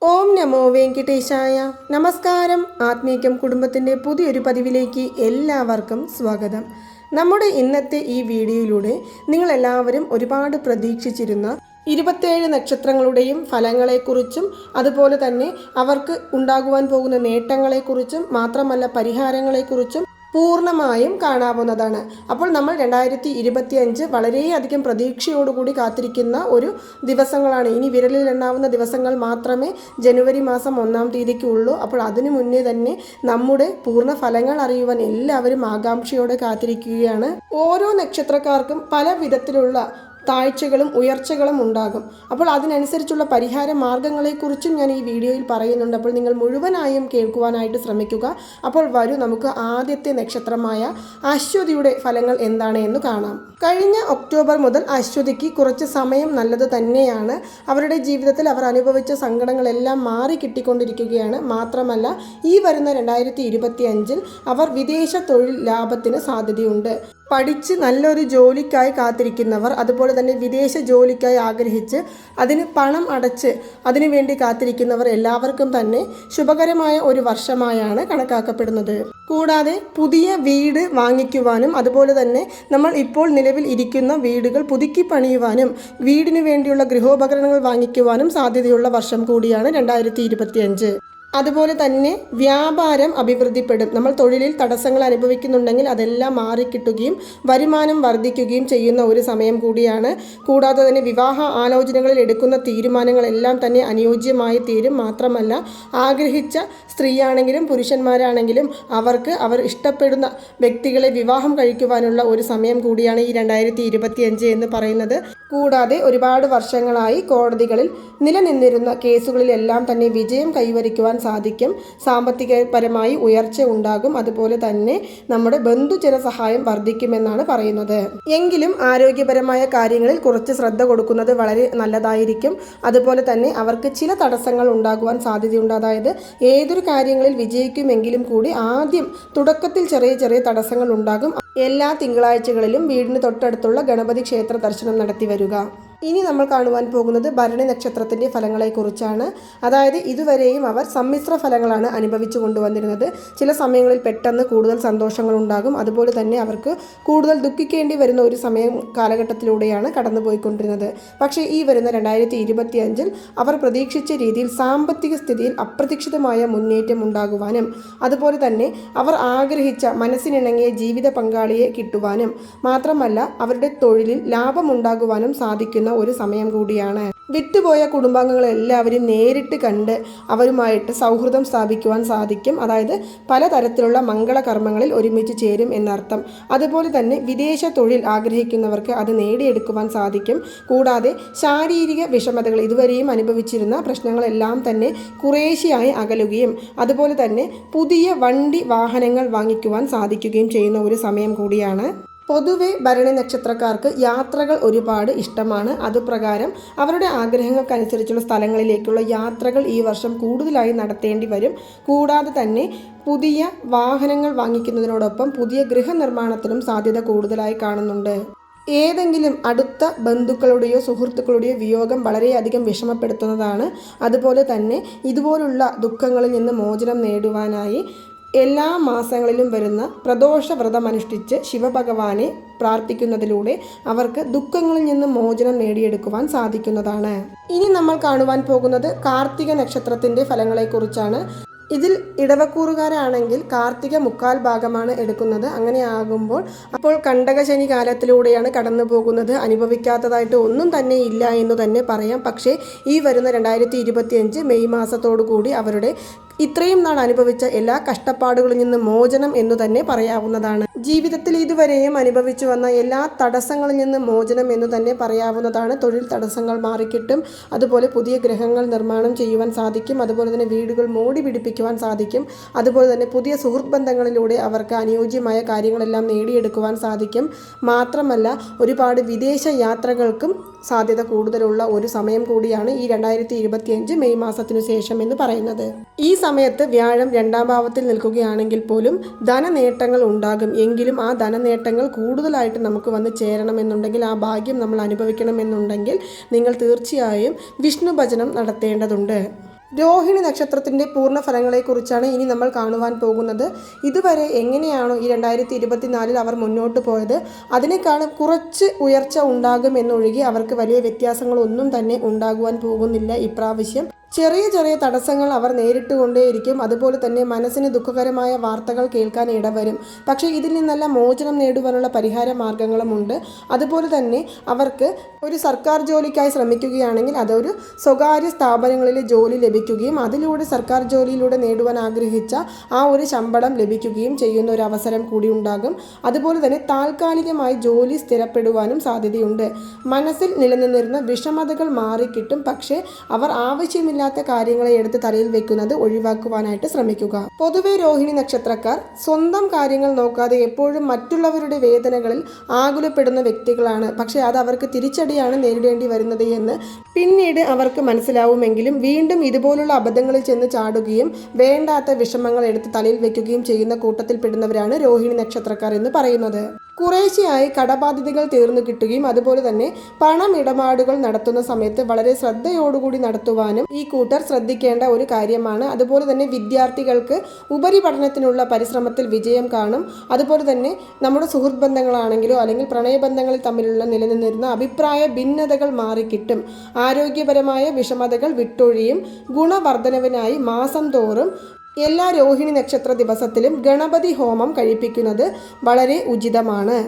ഓം നമോ വെങ്കിടേശായ. നമസ്കാരം. ആത്മീകം കുടുംബത്തിൻ്റെ പുതിയൊരു പതിവിലേക്ക് എല്ലാവർക്കും സ്വാഗതം. നമ്മുടെ ഇന്നത്തെ ഈ വീഡിയോയിലൂടെ നിങ്ങളെല്ലാവരും ഒരുപാട് പ്രതീക്ഷിച്ചിരുന്ന 27 നക്ഷത്രങ്ങളുടെയും ഫലങ്ങളെക്കുറിച്ചും അതുപോലെ തന്നെ അവർക്ക് ഉണ്ടാകുവാൻ പോകുന്ന നേട്ടങ്ങളെക്കുറിച്ചും മാത്രമല്ല പരിഹാരങ്ങളെക്കുറിച്ചും പൂർണ്ണമായും കാണാവുന്നതാണ്. അപ്പോൾ നമ്മൾ 2025 വളരെയധികം പ്രതീക്ഷയോടുകൂടി കാത്തിരിക്കുന്ന ഒരു ദിവസങ്ങളാണ്. ഇനി വിരലിൽ എണ്ണാവുന്ന ദിവസങ്ങൾ മാത്രമേ ജനുവരി മാസം 1-ാം തീയതിക്ക് ഉള്ളൂ. അപ്പോൾ അതിനു മുന്നേ തന്നെ നമ്മുടെ പൂർണ്ണ ഫലങ്ങൾ അറിയുവാൻ എല്ലാവരും ആകാംക്ഷയോടെ കാത്തിരിക്കുകയാണ്. ഓരോ നക്ഷത്രക്കാർക്കും പല വിധത്തിലുള്ള താഴ്ചകളും ഉയർച്ചകളും ഉണ്ടാകും. അപ്പോൾ അതിനനുസരിച്ചുള്ള പരിഹാര മാർഗങ്ങളെക്കുറിച്ചും ഞാൻ ഈ വീഡിയോയിൽ പറയുന്നുണ്ട്. അപ്പോൾ നിങ്ങൾ മുഴുവനായും കേൾക്കുവാനായിട്ട് ശ്രമിക്കുക. അപ്പോൾ വരൂ, നമുക്ക് ആദ്യത്തെ നക്ഷത്രമായ അശ്വതിയുടെ ഫലങ്ങൾ എന്താണ് എന്ന് കാണാം. കഴിഞ്ഞ ഒക്ടോബർ മുതൽ അശ്വതിക്ക് കുറച്ച് സമയം നല്ലത് തന്നെയാണ്. അവരുടെ ജീവിതത്തിൽ അവർ അനുഭവിച്ച സങ്കടങ്ങളെല്ലാം മാറി കിട്ടിക്കൊണ്ടിരിക്കുകയാണ്. മാത്രമല്ല ഈ വരുന്ന 2025 അവർ വിദേശ തൊഴിൽ ലാഭത്തിന് സാധ്യതയുണ്ട്. പഠിച്ച് നല്ലൊരു ജോലിക്കായി കാത്തിരിക്കുന്നവർ, അതുപോലെ തന്നെ വിദേശ ജോലിക്കായി ആഗ്രഹിച്ച് അതിന് പണം അടച്ച് അതിനുവേണ്ടി കാത്തിരിക്കുന്നവർ എല്ലാവർക്കും തന്നെ ശുഭകരമായ ഒരു വർഷമായാണ് കണക്കാക്കപ്പെടുന്നത്. കൂടാതെ പുതിയ വീട് വാങ്ങിക്കുവാനും അതുപോലെ തന്നെ നമ്മൾ ഇപ്പോൾ നിലവിൽ ഇരിക്കുന്ന വീടുകൾ പുതുക്കി പണിയുവാനും വീടിന് വേണ്ടിയുള്ള ഗൃഹോപകരണങ്ങൾ വാങ്ങിക്കുവാനും സാധ്യതയുള്ള വർഷം കൂടിയാണ് 2025. അതുപോലെ തന്നെ വ്യാപാരം അഭിവൃദ്ധിപ്പെടും. നമ്മൾ തൊഴിലിൽ തടസ്സങ്ങൾ അനുഭവിക്കുന്നുണ്ടെങ്കിൽ അതെല്ലാം മാറിക്കിട്ടുകയും വരുമാനം വർദ്ധിക്കുകയും ചെയ്യുന്ന ഒരു സമയം കൂടിയാണ്. കൂടാതെ തന്നെ വിവാഹ ആലോചനകളിൽ എടുക്കുന്ന തീരുമാനങ്ങളെല്ലാം തന്നെ അനുയോജ്യമായി തീരും. മാത്രമല്ല ആഗ്രഹിച്ച സ്ത്രീയാണെങ്കിലും പുരുഷന്മാരാണെങ്കിലും അവർക്ക് അവർ ഇഷ്ടപ്പെടുന്ന വ്യക്തികളെ വിവാഹം കഴിക്കുവാനുള്ള ഒരു സമയം കൂടിയാണ് ഈ 2025 എന്ന് പറയുന്നത്. കൂടാതെ ഒരുപാട് വർഷങ്ങളായി കോടതികളിൽ നിലനിന്നിരുന്ന കേസുകളിലെല്ലാം തന്നെ വിജയം കൈവരിക്കുവാൻ സാധിക്കും. സാമ്പത്തികപരമായി ഉയർച്ച ഉണ്ടാകും. അതുപോലെ തന്നെ നമ്മുടെ ബന്ധുജന സഹായം വർദ്ധിക്കുമെന്നാണ് പറയുന്നത്. എങ്കിലും ആരോഗ്യപരമായ കാര്യങ്ങളിൽ കുറച്ച് ശ്രദ്ധ കൊടുക്കുന്നത് വളരെ നല്ലതായിരിക്കും. അതുപോലെ തന്നെ അവർക്ക് ചില തടസ്സങ്ങൾ ഉണ്ടാകുവാൻ സാധ്യതയുണ്ട്. അതായത് ഏതൊരു കാര്യങ്ങളിൽ വിജയിക്കുമെങ്കിലും കൂടി ആദ്യം തുടക്കത്തിൽ ചെറിയ ചെറിയ തടസ്സങ്ങൾ ഉണ്ടാകും. എല്ലാ തിങ്കളാഴ്ചകളിലും വീടിന് തൊട്ടടുത്തുള്ള ഗണപതി ക്ഷേത്ര ദർശനം നടത്തി വരിക. ഇനി നമ്മൾ കാണുവാൻ പോകുന്നത് ഭരണി നക്ഷത്രത്തിൻ്റെ ഫലങ്ങളെക്കുറിച്ചാണ്. അതായത് ഇതുവരെയും അവർ സമ്മിശ്ര ഫലങ്ങളാണ് അനുഭവിച്ചു കൊണ്ടുവന്നിരുന്നത്. ചില സമയങ്ങളിൽ പെട്ടെന്ന് കൂടുതൽ സന്തോഷങ്ങൾ ഉണ്ടാകും. അതുപോലെ തന്നെ അവർക്ക് കൂടുതൽ ദുഃഖിക്കേണ്ടി വരുന്ന ഒരു കാലഘട്ടത്തിലൂടെയാണ് കടന്നുപോയിക്കൊണ്ടിരുന്നത്. പക്ഷേ ഈ വരുന്ന 2025 അവർ പ്രതീക്ഷിച്ച രീതിയിൽ സാമ്പത്തിക സ്ഥിതിയിൽ അപ്രതീക്ഷിതമായ മുന്നേറ്റം ഉണ്ടാകുവാനും അതുപോലെ തന്നെ അവർ ആഗ്രഹിച്ച മനസ്സിനിണങ്ങിയ ജീവിത പങ്കാളിയെ കിട്ടുവാനും മാത്രമല്ല അവരുടെ തൊഴിലിൽ ലാഭമുണ്ടാകുവാനും സാധിക്കുന്ന ഒരു സമയം കൂടിയാണ്. വിട്ടുപോയ കുടുംബാംഗങ്ങളെല്ലാവരും നേരിട്ട് കണ്ട് അവരുമായിട്ട് സൗഹൃദം സ്ഥാപിക്കുവാൻ സാധിക്കും. അതായത് പലതരത്തിലുള്ള മംഗളകർമ്മങ്ങളിൽ ഒരുമിച്ച് ചേരും എന്നർത്ഥം. അതുപോലെ തന്നെ വിദേശ തൊഴിൽ ആഗ്രഹിക്കുന്നവർക്ക് അത് നേടിയെടുക്കുവാൻ സാധിക്കും. കൂടാതെ ശാരീരിക വിഷമതകൾ ഇതുവരെയും അനുഭവിച്ചിരുന്ന പ്രശ്നങ്ങളെല്ലാം തന്നെ കുറേശ്ശെയായി അകലുകയും അതുപോലെ തന്നെ പുതിയ വണ്ടി വാഹനങ്ങൾ വാങ്ങിക്കുവാൻ സാധിക്കുകയും ചെയ്യുന്ന ഒരു സമയം കൂടിയാണ്. പൊതുവെ ഭരണി നക്ഷത്രക്കാർക്ക് യാത്രകൾ ഒരുപാട് ഇഷ്ടമാണ്. അതുപ്രകാരം അവരുടെ ആഗ്രഹങ്ങൾക്കനുസരിച്ചുള്ള സ്ഥലങ്ങളിലേക്കുള്ള യാത്രകൾ ഈ വർഷം കൂടുതലായി നടത്തേണ്ടി വരും. കൂടാതെ തന്നെ പുതിയ വാഹനങ്ങൾ വാങ്ങിക്കുന്നതിനോടൊപ്പം പുതിയ ഗൃഹനിർമ്മാണത്തിനും സാധ്യത കൂടുതലായി കാണുന്നുണ്ട്. ഏതെങ്കിലും അടുത്ത ബന്ധുക്കളുടെയോ സുഹൃത്തുക്കളുടെയോ വിയോഗം വളരെയധികം വിഷമപ്പെടുത്തുന്നതാണ്. അതുപോലെ തന്നെ ഇതുപോലുള്ള ദുഃഖങ്ങളിൽ നിന്ന് മോചനം നേടുവാനായി എല്ലാ മാസങ്ങളിലും വരുന്ന പ്രദോഷ വ്രതമനുഷ്ഠിച്ച് ശിവഭഗവാനെ പ്രാർത്ഥിക്കുന്നതിലൂടെ അവർക്ക് ദുഃഖങ്ങളിൽ നിന്ന് മോചനം നേടിയെടുക്കുവാൻ സാധിക്കുന്നതാണ്. ഇനി നമ്മൾ കാണുവാൻ പോകുന്നത് കാർത്തിക നക്ഷത്രത്തിൻ്റെ ഫലങ്ങളെക്കുറിച്ചാണ്. ഇതിൽ ഇടവക്കൂറുകാരാണെങ്കിൽ കാർത്തിക 1/4 ഭാഗമാണ് എടുക്കുന്നത്. അങ്ങനെ ആകുമ്പോൾ അപ്പോൾ കണ്ടകശനി കാലത്തിലൂടെയാണ് കടന്നു പോകുന്നത്. അനുഭവിക്കാത്തതായിട്ട് ഒന്നും തന്നെ ഇല്ല എന്ന് തന്നെ പറയാം. പക്ഷേ ഈ വരുന്ന 2025 മെയ് മാസത്തോടു കൂടി അവരുടെ ഇത്രയും നാൾ അനുഭവിച്ച എല്ലാ കഷ്ടപ്പാടുകളിൽ നിന്ന് മോചനം എന്നു തന്നെ പറയാവുന്നതാണ്. ജീവിതത്തിൽ ഇതുവരെയും അനുഭവിച്ചു വന്ന എല്ലാ തടസ്സങ്ങളിൽ നിന്ന് മോചനം എന്ന് തന്നെ പറയാവുന്നതാണ്. തൊഴിൽ തടസ്സങ്ങൾ മാറിക്കിട്ടും. അതുപോലെ പുതിയ ഗൃഹങ്ങൾ നിർമ്മാണം ചെയ്യുവാൻ സാധിക്കും. അതുപോലെ തന്നെ വീടുകൾ മോടി പിടിപ്പിക്കുവാൻ സാധിക്കും. അതുപോലെ തന്നെ പുതിയ സുഹൃത്ത് ബന്ധങ്ങളിലൂടെ അവർക്ക് അനുയോജ്യമായ കാര്യങ്ങളെല്ലാം നേടിയെടുക്കുവാൻ സാധിക്കും. മാത്രമല്ല ഒരുപാട് വിദേശ യാത്രകൾക്കും സാധ്യത കൂടുതലുള്ള ഒരു സമയം കൂടിയാണ് ഈ 2025 മെയ് മാസത്തിനു ശേഷം എന്ന് പറയുന്നത്. ഈ സമയത്ത് വ്യാഴം 2-ാം ഭാവത്തിൽ നിൽക്കുകയാണെങ്കിൽ പോലും ധനനേട്ടങ്ങൾ ഉണ്ടാകും. എങ്കിലും ആ ധനനേട്ടങ്ങൾ കൂടുതലായിട്ട് നമുക്ക് വന്ന് ചേരണമെന്നുണ്ടെങ്കിൽ, ആ ഭാഗ്യം നമ്മൾ അനുഭവിക്കണമെന്നുണ്ടെങ്കിൽ നിങ്ങൾ തീർച്ചയായും വിഷ്ണു ഭജനം നടത്തേണ്ടതുണ്ട്. രോഹിണി നക്ഷത്രത്തിൻ്റെ പൂർണ്ണ ഫലങ്ങളെക്കുറിച്ചാണ് ഇനി നമ്മൾ കാണുവാൻ പോകുന്നത്. ഇതുവരെ എങ്ങനെയാണോ ഈ 2024 അവർ മുന്നോട്ട് പോയത് അതിനേക്കാളും കുറച്ച് ഉയർച്ച ഉണ്ടാകുമെന്നൊഴികെ അവർക്ക് വലിയ വ്യത്യാസങ്ങളൊന്നും തന്നെ ഉണ്ടാകുവാൻ പോകുന്നില്ല. ഇപ്രാവശ്യം ചെറിയ ചെറിയ തടസ്സങ്ങൾ അവർ നേരിട്ടുകൊണ്ടേയിരിക്കും. അതുപോലെ തന്നെ മനസ്സിന് ദുഃഖകരമായ വാർത്തകൾ കേൾക്കാൻ ഇടവരും. പക്ഷേ ഇതിൽ നിന്നെല്ലാം മോചനം നേടുവാനുള്ള പരിഹാര മാർഗങ്ങളുമുണ്ട്. അതുപോലെ തന്നെ അവർക്ക് ഒരു സർക്കാർ ജോലിക്കായി ശ്രമിക്കുകയാണെങ്കിൽ അതൊരു സ്വകാര്യ സ്ഥാപനങ്ങളിൽ ജോലി ലഭിക്കുകയും അതിലൂടെ സർക്കാർ ജോലിയിലൂടെ നേടുവാൻ ആഗ്രഹിച്ച ആ ഒരു ശമ്പളം ലഭിക്കുകയും ചെയ്യുന്ന ഒരു അവസരം കൂടി ഉണ്ടാകും. അതുപോലെ തന്നെ താൽക്കാലികമായി ജോലി സ്ഥിരപ്പെടുവാനും സാധ്യതയുണ്ട്. മനസ്സിൽ നിലനിന്നിരുന്ന വിഷമതകൾ മാറിക്കിട്ടും. പക്ഷേ അവർ ആവശ്യമില്ല കാര്യങ്ങളെ എടുത്ത് തലയിൽ വെക്കുന്നത് ഒഴിവാക്കുവാനായിട്ട് ശ്രമിക്കുക. പൊതുവെ രോഹിണി നക്ഷത്രക്കാർ സ്വന്തം കാര്യങ്ങൾ നോക്കാതെ എപ്പോഴും മറ്റുള്ളവരുടെ വേദനകളിൽ ആകുലപ്പെടുന്ന വ്യക്തികളാണ്. പക്ഷെ അത് അവർക്ക് തിരിച്ചടിയാണ് നേരിടേണ്ടി വരുന്നത് എന്ന് പിന്നീട് അവർക്ക് മനസ്സിലാവുമെങ്കിലും വീണ്ടും ഇതുപോലുള്ള അബദ്ധങ്ങളിൽ ചെന്ന് ചാടുകയും വേണ്ടാത്ത വിഷമങ്ങൾ എടുത്ത് തലയിൽ വെക്കുകയും ചെയ്യുന്ന കൂട്ടത്തിൽപ്പെടുന്നവരാണ് രോഹിണി നക്ഷത്രക്കാർ എന്ന് പറയുന്നത്. കുറേശ്ശെയായി കടബാധ്യതകൾ തീർന്നു കിട്ടുകയും അതുപോലെ തന്നെ പണമിടപാടുകൾ നടത്തുന്ന സമയത്ത് വളരെ ശ്രദ്ധയോടുകൂടി നടത്തുവാനും ഈ കൂട്ടർ ശ്രദ്ധിക്കേണ്ട ഒരു കാര്യമാണ്. അതുപോലെ തന്നെ വിദ്യാർത്ഥികൾക്ക് ഉപരിപഠനത്തിനുള്ള പരിശ്രമത്തിൽ വിജയം കാണും. അതുപോലെ തന്നെ നമ്മുടെ സുഹൃത്ത് ബന്ധങ്ങളാണെങ്കിലോ അല്ലെങ്കിൽ പ്രണയബന്ധങ്ങളിൽ തമ്മിലുള്ള നിലനിന്നിരുന്ന അഭിപ്രായ ഭിന്നതകൾ മാറിക്കിട്ടും. ആരോഗ്യപരമായ വിഷമതകൾ വിട്ടൊഴിയും. ഗുണവർദ്ധനവിനായി മാസം തോറും എല്ലാ രോഹിണി നക്ഷത്ര ദിവസത്തിലും ഗണപതി ഹോമം കഴിപ്പിക്കുന്നത് വളരെ ഉചിതമാണ്.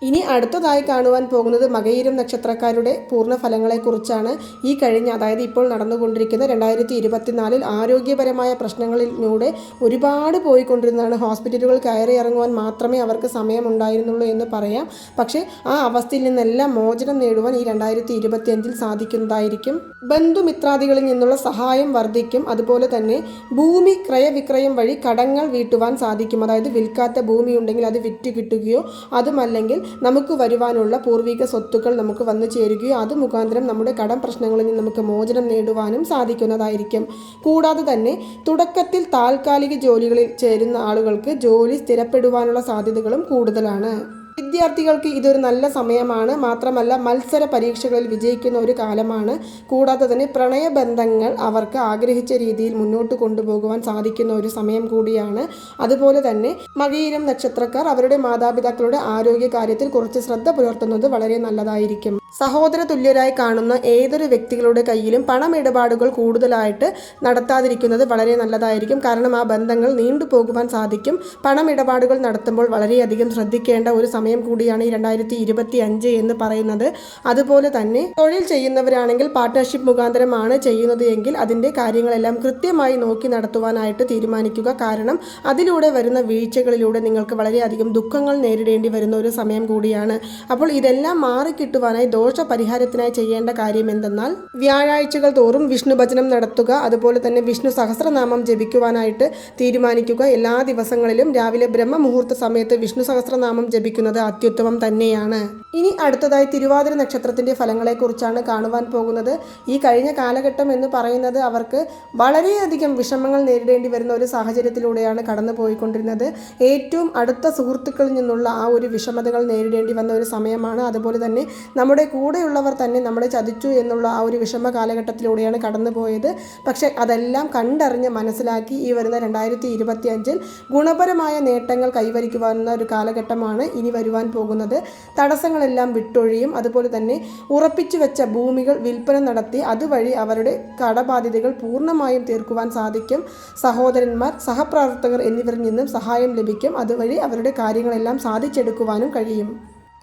ഇനി അടുത്തതായി കാണുവാൻ പോകുന്നത് മകയിരം നക്ഷത്രക്കാരുടെ പൂർണ്ണ ഫലങ്ങളെക്കുറിച്ചാണ്. ഈ കഴിഞ്ഞ അതായത് ഇപ്പോൾ നടന്നുകൊണ്ടിരിക്കുന്ന 2024 ആരോഗ്യപരമായ പ്രശ്നങ്ങളിലൂടെ ഒരുപാട് പോയിക്കൊണ്ടിരുന്നതാണ്. ഹോസ്പിറ്റലുകൾ കയറി ഇറങ്ങുവാൻ മാത്രമേ അവർക്ക് സമയമുണ്ടായിരുന്നുള്ളൂ എന്ന് പറയാം. പക്ഷേ ആ അവസ്ഥയിൽ നിന്നെല്ലാം മോചനം നേടുവാൻ ഈ 2025 സാധിക്കുന്നതായിരിക്കും. ബന്ധുമിത്രാദികളിൽ നിന്നുള്ള സഹായം വർദ്ധിക്കും. അതുപോലെ തന്നെ ഭൂമി ക്രയവിക്രയം വഴി കടങ്ങൾ വീട്ടുവാൻ സാധിക്കും. അതായത് വിൽക്കാത്ത ഭൂമി ഉണ്ടെങ്കിൽ അത് വിറ്റ് കിട്ടുകയോ അതുമല്ലെങ്കിൽ നമുക്ക് വരുവാനുള്ള പൂർവിക സ്വത്തുക്കൾ നമുക്ക് വന്നു ചേരുകയോ അത് മുഖാന്തരം നമ്മുടെ കടം പ്രശ്നങ്ങളിൽ നിന്ന് നമുക്ക് മോചനം നേടുവാനും സാധിക്കുന്നതായിരിക്കും. കൂടാതെ തന്നെ തുടക്കത്തിൽ താൽക്കാലിക ജോലികളിൽ ചേരുന്ന ആളുകൾക്ക് ജോലി സ്ഥിരപ്പെടുവാനുള്ള സാധ്യതകളും കൂടുതലാണ്. വിദ്യാർത്ഥികൾക്ക് ഇതൊരു നല്ല സമയമാണ്. മാത്രമല്ല മത്സര പരീക്ഷകളിൽ വിജയിക്കുന്ന ഒരു കാലമാണ്. കൂടാതെ തന്നെ പ്രണയബന്ധങ്ങൾ അവർക്ക് ആഗ്രഹിച്ച രീതിയിൽ മുന്നോട്ട് കൊണ്ടുപോകുവാൻ സാധിക്കുന്ന ഒരു സമയം കൂടിയാണ്. അതുപോലെ തന്നെ മകയിരം നക്ഷത്രക്കാർ അവരുടെ മാതാപിതാക്കളുടെ ആരോഗ്യ കാര്യത്തിൽ കുറച്ച് ശ്രദ്ധ പുലർത്തുന്നത് വളരെ നല്ലതായിരിക്കും. സഹോദര തുല്യരായി കാണുന്ന ഏതൊരു വ്യക്തികളുടെ കയ്യിലും പണമിടപാടുകൾ കൂടുതലായിട്ട് നടത്താതിരിക്കുന്നത് വളരെ നല്ലതായിരിക്കും. കാരണം ആ ബന്ധങ്ങൾ നീണ്ടുപോകുവാൻ സാധിക്കും. പണമിടപാടുകൾ നടത്തുമ്പോൾ വളരെയധികം ശ്രദ്ധിക്കേണ്ട ഒരു സമയം കൂടിയാണ് ഈ 2025 എന്ന് പറയുന്നത്. അതുപോലെ തന്നെ തൊഴിൽ ചെയ്യുന്നവരാണെങ്കിൽ പാർട്ട്ണർഷിപ്പ് മുഖാന്തരമാണ് ചെയ്യുന്നത് എങ്കിൽ അതിൻ്റെ കാര്യങ്ങളെല്ലാം കൃത്യമായി നോക്കി നടത്തുവാനായിട്ട് തീരുമാനിക്കുക. കാരണം അതിലൂടെ വരുന്ന വീഴ്ചകളിലൂടെ നിങ്ങൾക്ക് വളരെയധികം ദുഃഖങ്ങൾ നേരിടേണ്ടി വരുന്ന ഒരു സമയം കൂടിയാണ്. അപ്പോൾ ഇതെല്ലാം മാറിക്കിട്ടുവാനായി ദോഷപരിഹാരത്തിനായി ചെയ്യേണ്ട കാര്യം എന്തെന്നാൽ വ്യാഴാഴ്ചകൾ തോറും വിഷ്ണു ഭജനം നടത്തുക. അതുപോലെ തന്നെ വിഷ്ണു സഹസ്രനാമം ജപിക്കുവാനായിട്ട് തീരുമാനിക്കുക. എല്ലാ ദിവസങ്ങളിലും രാവിലെ ബ്രഹ്മമുഹൂർത്ത സമയത്ത് വിഷ്ണു സഹസ്രനാമം ജപിക്കുന്നത് അത്യുത്തമം തന്നെയാണ്. ഇനി അടുത്തതായി തിരുവാതിര നക്ഷത്രത്തിൻ്റെ ഫലങ്ങളെക്കുറിച്ചാണ് കാണുവാൻ പോകുന്നത്. ഈ കഴിഞ്ഞ കാലഘട്ടം എന്ന് പറയുന്നത് അവർക്ക് വളരെയധികം വിഷമങ്ങൾ നേരിടേണ്ടി വരുന്ന ഒരു സാഹചര്യത്തിലൂടെയാണ് കടന്നു പോയിക്കൊണ്ടിരുന്നത്. ഏറ്റവും അടുത്ത സുഹൃത്തുക്കളിൽ നിന്നുള്ള ആ ഒരു വിഷമതകൾ നേരിടേണ്ടി വന്ന ഒരു സമയമാണ്. അതുപോലെ തന്നെ നമ്മുടെ കൂടെയുള്ളവർ തന്നെ നമ്മളെ ചതിച്ചു എന്നുള്ള ആ ഒരു വിഷമ കാലഘട്ടത്തിലൂടെയാണ് കടന്നു പോയത്. പക്ഷേ അതെല്ലാം കണ്ടറിഞ്ഞ് മനസ്സിലാക്കി ഈ വരുന്ന 2025 ഗുണപരമായ നേട്ടങ്ങൾ കൈവരിക്കുവാനുള്ള ഒരു കാലഘട്ടമാണ് ഇനി വരുവാൻ പോകുന്നത്. തടസ്സങ്ങളെല്ലാം വിട്ടൊഴിയും. അതുപോലെ തന്നെ ഉറപ്പിച്ചു വെച്ച ഭൂമികൾ വിൽപ്പന നടത്തി അതുവഴി അവരുടെ കടബാധ്യതകൾ പൂർണ്ണമായും തീർക്കുവാൻ സാധിക്കും. സഹോദരന്മാർ, സഹപ്രവർത്തകർ എന്നിവരിൽ നിന്നും സഹായം ലഭിക്കും. അതുവഴി അവരുടെ കാര്യങ്ങളെല്ലാം സാധിച്ചെടുക്കുവാനും കഴിയും.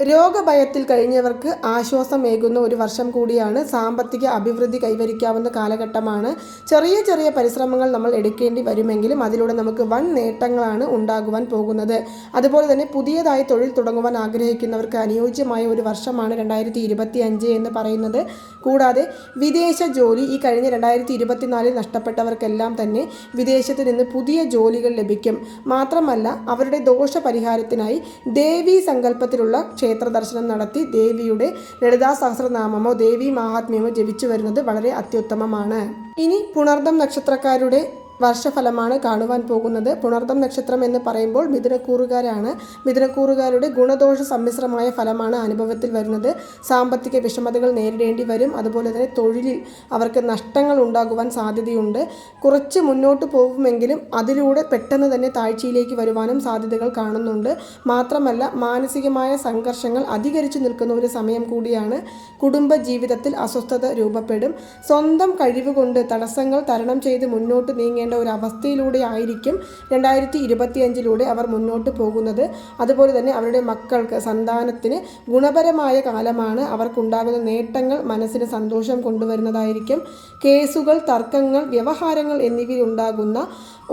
രോഗഭയത്തിൽ കഴിഞ്ഞവർക്ക് ആശ്വാസമേകുന്ന ഒരു വർഷം കൂടിയാണ്. സാമ്പത്തിക അഭിവൃദ്ധി കൈവരിക്കാവുന്ന കാലഘട്ടമാണ്. ചെറിയ ചെറിയ പരിശ്രമങ്ങൾ നമ്മൾ എടുക്കേണ്ടി വരുമെങ്കിലും അതിലൂടെ നമുക്ക് വൻ നേട്ടങ്ങളാണ് ഉണ്ടാകുവാൻ പോകുന്നത്. അതുപോലെ തന്നെ പുതിയതായി തൊഴിൽ തുടങ്ങുവാൻ ആഗ്രഹിക്കുന്നവർക്ക് അനുയോജ്യമായ ഒരു വർഷമാണ് 2025 എന്ന് പറയുന്നത്. കൂടാതെ വിദേശ ജോലി ഈ കഴിഞ്ഞ 2024 നഷ്ടപ്പെട്ടവർക്കെല്ലാം തന്നെ വിദേശത്ത് നിന്ന് പുതിയ ജോലികൾ ലഭിക്കും. മാത്രമല്ല അവരുടെ ദോഷപരിഹാരത്തിനായി ദേവീ സങ്കല്പത്തിലുള്ള ക്ഷേത്ര ദർശനം നടത്തി ദേവിയുടെ ലളിതാ സഹസ്രനാമമോ ദേവി മഹാത്മ്യമോ ജപിച്ചു വരുന്നത് വളരെ അത്യുത്തമമാണ്. ഇനി പുണർദം നക്ഷത്രക്കാരുടെ വർഷഫലമാണ് കാണുവാൻ പോകുന്നത്. പുണർദം നക്ഷത്രം എന്ന് പറയുമ്പോൾ മിഥുനക്കൂറുകാരാണ്. മിഥുനക്കൂറുകാരുടെ ഗുണദോഷ സമ്മിശ്രമായ ഫലമാണ് അനുഭവത്തിൽ വരുന്നത്. സാമ്പത്തിക വിഷമതകൾ നേരിടേണ്ടി വരും. അതുപോലെ തന്നെ തൊഴിലിൽ അവർക്ക് നഷ്ടങ്ങൾ ഉണ്ടാകുവാൻ സാധ്യതയുണ്ട്. കുറച്ച് മുന്നോട്ട് പോകുമെങ്കിലും അതിലൂടെ പെട്ടെന്ന് തന്നെ താഴ്ചയിലേക്ക് വരുവാനും സാധ്യതകൾ കാണുന്നുണ്ട്. മാത്രമല്ല മാനസികമായ സംഘർഷങ്ങൾ അധികരിച്ചു നിൽക്കുന്ന ഒരു സമയം കൂടിയാണ്. കുടുംബ ജീവിതത്തിൽ അസ്വസ്ഥത രൂപപ്പെടും. സ്വന്തം കഴിവുകൊണ്ട് തടസ്സങ്ങൾ തരണം ചെയ്ത് മുന്നോട്ട് നീങ്ങേണ്ട ഒരു അവസ്ഥയിലൂടെ ആയിരിക്കും 2025 അവർ മുന്നോട്ട് പോകുന്നത്. അതുപോലെ തന്നെ അവരുടെ മക്കൾക്ക് സന്താനത്തിന് ഗുണപരമായ കാലമാണ്. അവർക്കുണ്ടാകുന്ന നേട്ടങ്ങൾ മനസ്സിന് സന്തോഷം കൊണ്ടുവരുന്നതായിരിക്കും. കേസുകൾ, തർക്കങ്ങൾ, വ്യവഹാരങ്ങൾ എന്നിവയിൽ ഉണ്ടാകുന്ന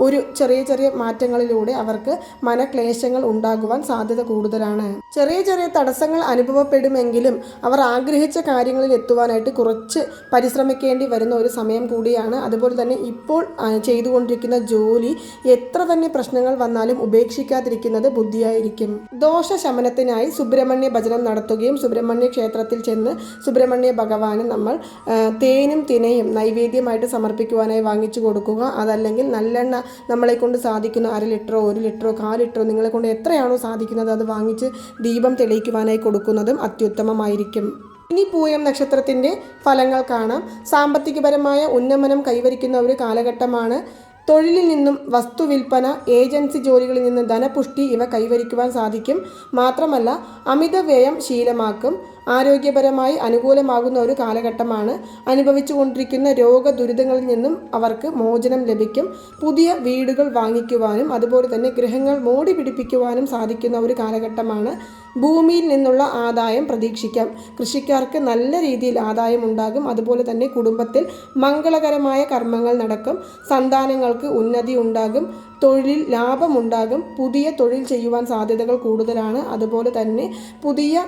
ഒരു ചെറിയ മാറ്റങ്ങളിലൂടെ അവർക്ക് മനക്ലേശങ്ങൾ ഉണ്ടാകുവാൻ സാധ്യത കൂടുതലാണ്. ചെറിയ തടസ്സങ്ങൾ അനുഭവപ്പെടുമെങ്കിലും അവർ ആഗ്രഹിച്ച കാര്യങ്ങളിൽ എത്തുവാനായിട്ട് കുറച്ച് പരിശ്രമിക്കേണ്ടി വരുന്ന ഒരു സമയം കൂടിയാണ്. അതുപോലെ തന്നെ ഇപ്പോൾ ചെയ്തുകൊണ്ടിരിക്കുന്ന ജോലി എത്ര തന്നെ പ്രശ്നങ്ങൾ വന്നാലും ഉപേക്ഷിക്കാതിരിക്കുന്നത് ബുദ്ധിയായിരിക്കും. ദോഷശമനത്തിനായി സുബ്രഹ്മണ്യ ഭജനം നടത്തുകയും സുബ്രഹ്മണ്യ ക്ഷേത്രത്തിൽ ചെന്ന് സുബ്രഹ്മണ്യ ഭഗവാന് നമ്മൾ തേനും തിനയും നൈവേദ്യമായിട്ട് സമർപ്പിക്കുവാനായി വാങ്ങിച്ചു കൊടുക്കുക. അതല്ലെങ്കിൽ നല്ലെണ്ണ നമ്മളെ കൊണ്ട് സാധിക്കുന്ന 1/2 ലിറ്ററോ 1 ലിറ്ററോ 1/4 ലിറ്ററോ നിങ്ങളെ കൊണ്ട് എത്രയാണോ സാധിക്കുന്നത് അത് വാങ്ങിച്ച് ദീപം തെളിയിക്കുവാനായി കൊടുക്കുന്നതും അത്യുത്തമമായിരിക്കും. ഇനി പൂയം നക്ഷത്രത്തിൻ്റെ ഫലങ്ങൾ കാണാം. സാമ്പത്തികപരമായ ഉന്നമനം കൈവരിക്കുന്ന ഒരു കാലഘട്ടമാണ്. തൊഴിലിൽ നിന്നും വസ്തുവിൽപ്പന, ഏജൻസി ജോലികളിൽ നിന്ന് ധനപുഷ്ടി ഇവ കൈവരിക്കുവാൻ സാധിക്കും. മാത്രമല്ല അമിത വ്യയം ശീലമാക്കും. ആരോഗ്യപരമായി അനുകൂലമാകുന്ന ഒരു കാലഘട്ടമാണ്. അനുഭവിച്ചു കൊണ്ടിരിക്കുന്ന രോഗദുരിതങ്ങളിൽ നിന്നും അവർക്ക് മോചനം ലഭിക്കും. പുതിയ വീടുകൾ വാങ്ങിക്കുവാനും അതുപോലെ തന്നെ ഗൃഹങ്ങൾ മോടി പിടിപ്പിക്കുവാനും സാധിക്കുന്ന ഒരു കാലഘട്ടമാണ്. ഭൂമിയിൽ നിന്നുള്ള ആദായം പ്രതീക്ഷിക്കാം. കൃഷിക്കാർക്ക് നല്ല രീതിയിൽ ആദായം ഉണ്ടാകും. അതുപോലെ തന്നെ കുടുംബത്തിൽ മംഗളകരമായ കർമ്മങ്ങൾ നടക്കും. സന്താനങ്ങൾക്ക് ഉന്നതി ഉണ്ടാകും. തൊഴിലിൽ ലാഭമുണ്ടാകും. പുതിയ തൊഴിൽ ചെയ്യുവാൻ സാധ്യതകൾ കൂടുതലാണ്. അതുപോലെ തന്നെ പുതിയ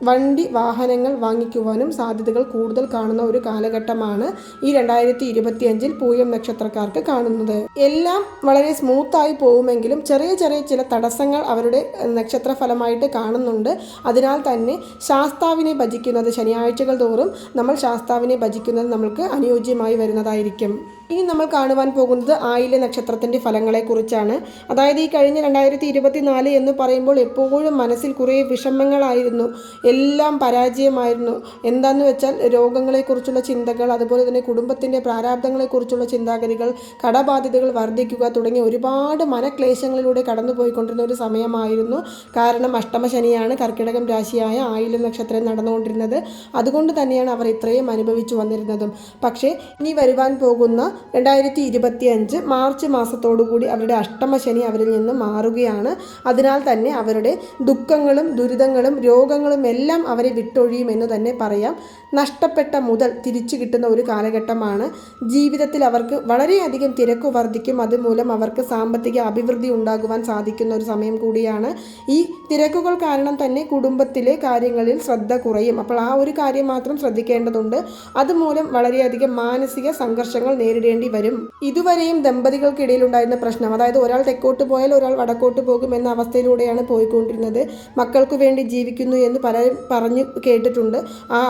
വണ്ടി വാഹനങ്ങൾ വാങ്ങിക്കുവാനും സാധ്യതകൾ കൂടുതൽ കാണുന്ന ഒരു കാലഘട്ടമാണ് ഈ 2025 പൂയം നക്ഷത്രക്കാർക്ക് കാണുന്നത്. എല്ലാം വളരെ സ്മൂത്തായി പോകുമെങ്കിലും ചെറിയ ചില തടസ്സങ്ങൾ അവരുടെ നക്ഷത്രഫലമായിട്ട് കാണുന്നുണ്ട്. അതിനാൽ തന്നെ ശാസ്താവിനെ ഭജിക്കുന്നത്, ശനിയാഴ്ചകൾ തോറും നമ്മൾ ശാസ്താവിനെ ഭജിക്കുന്നത് നമ്മൾക്ക് അനുയോജ്യമായി വരുന്നതായിരിക്കും. ഇനി നമ്മൾ കാണുവാൻ പോകുന്നത് ആയില്യ നക്ഷത്രത്തിൻ്റെ ഫലങ്ങളെക്കുറിച്ചാണ്. അതായത് ഈ കഴിഞ്ഞ 2024 എന്ന് പറയുമ്പോൾ എപ്പോഴും മനസ്സിൽ കുറേ വിഷമങ്ങളായിരുന്നു. എല്ലാം പരാജയമായിരുന്നു. എന്താന്ന് വെച്ചാൽ രോഗങ്ങളെക്കുറിച്ചുള്ള ചിന്തകൾ, അതുപോലെ തന്നെ കുടുംബത്തിൻ്റെ പ്രാരാബ്ദങ്ങളെക്കുറിച്ചുള്ള ചിന്താഗതികൾ, കടബാധ്യതകൾ വർദ്ധിക്കുക തുടങ്ങിയ ഒരുപാട് മനക്ലേശങ്ങളിലൂടെ കടന്നുപോയിക്കൊണ്ടിരുന്ന ഒരു സമയമായിരുന്നു. കാരണം അഷ്ടമശനിയാണ് കർക്കിടകം രാശിയായ ആയില്യ നക്ഷത്രം നടന്നുകൊണ്ടിരുന്നത്. അതുകൊണ്ട് തന്നെയാണ് അവർ ഇത്രയും അനുഭവിച്ചു വന്നിരുന്നതും. പക്ഷേ ഇനി വരുവാൻ പോകുന്ന 2025 മാർച്ച് മാസത്തോടുകൂടി അവരുടെ അഷ്ടമശനി അവരിൽ നിന്ന് മാറുകയാണ്. അതിനാൽ തന്നെ അവരുടെ ദുഃഖങ്ങളും ദുരിതങ്ങളും രോഗങ്ങളും എല്ലാം അവരെ വിട്ടൊഴിയുമെന്ന് തന്നെ പറയാം. നഷ്ടപ്പെട്ട മുതൽ തിരിച്ചു കിട്ടുന്ന ഒരു കാലഘട്ടമാണ്. ജീവിതത്തിൽ അവർക്ക് വളരെയധികം തിരക്ക് വർദ്ധിക്കും. അതുമൂലം അവർക്ക് സാമ്പത്തിക അഭിവൃദ്ധി ഉണ്ടാകുവാൻ സാധിക്കുന്ന ഒരു സമയം കൂടിയാണ്. ഈ തിരക്കുകൾ കാരണം തന്നെ കുടുംബത്തിലെ കാര്യങ്ങളിൽ ശ്രദ്ധ കുറയും. അപ്പോൾ ആ ഒരു കാര്യം മാത്രം ശ്രദ്ധിക്കേണ്ടതുണ്ട്. അതുമൂലം വളരെയധികം മാനസിക സംഘർഷങ്ങൾ നേരിടേണ്ടി വരും. ഇതുവരെയും ദമ്പതികൾക്കിടയിൽ ഉണ്ടായിരുന്ന പ്രശ്നം, അതായത് ഒരാൾ തെക്കോട്ട് പോയാൽ ഒരാൾ വടക്കോട്ട് പോകും എന്ന അവസ്ഥയിലൂടെയാണ് പോയിക്കൊണ്ടിരുന്നത്. മക്കൾക്ക് വേണ്ടി ജീവിക്കുന്നു എന്ന് പലരും പറഞ്ഞു കേട്ടിട്ടുണ്ട്.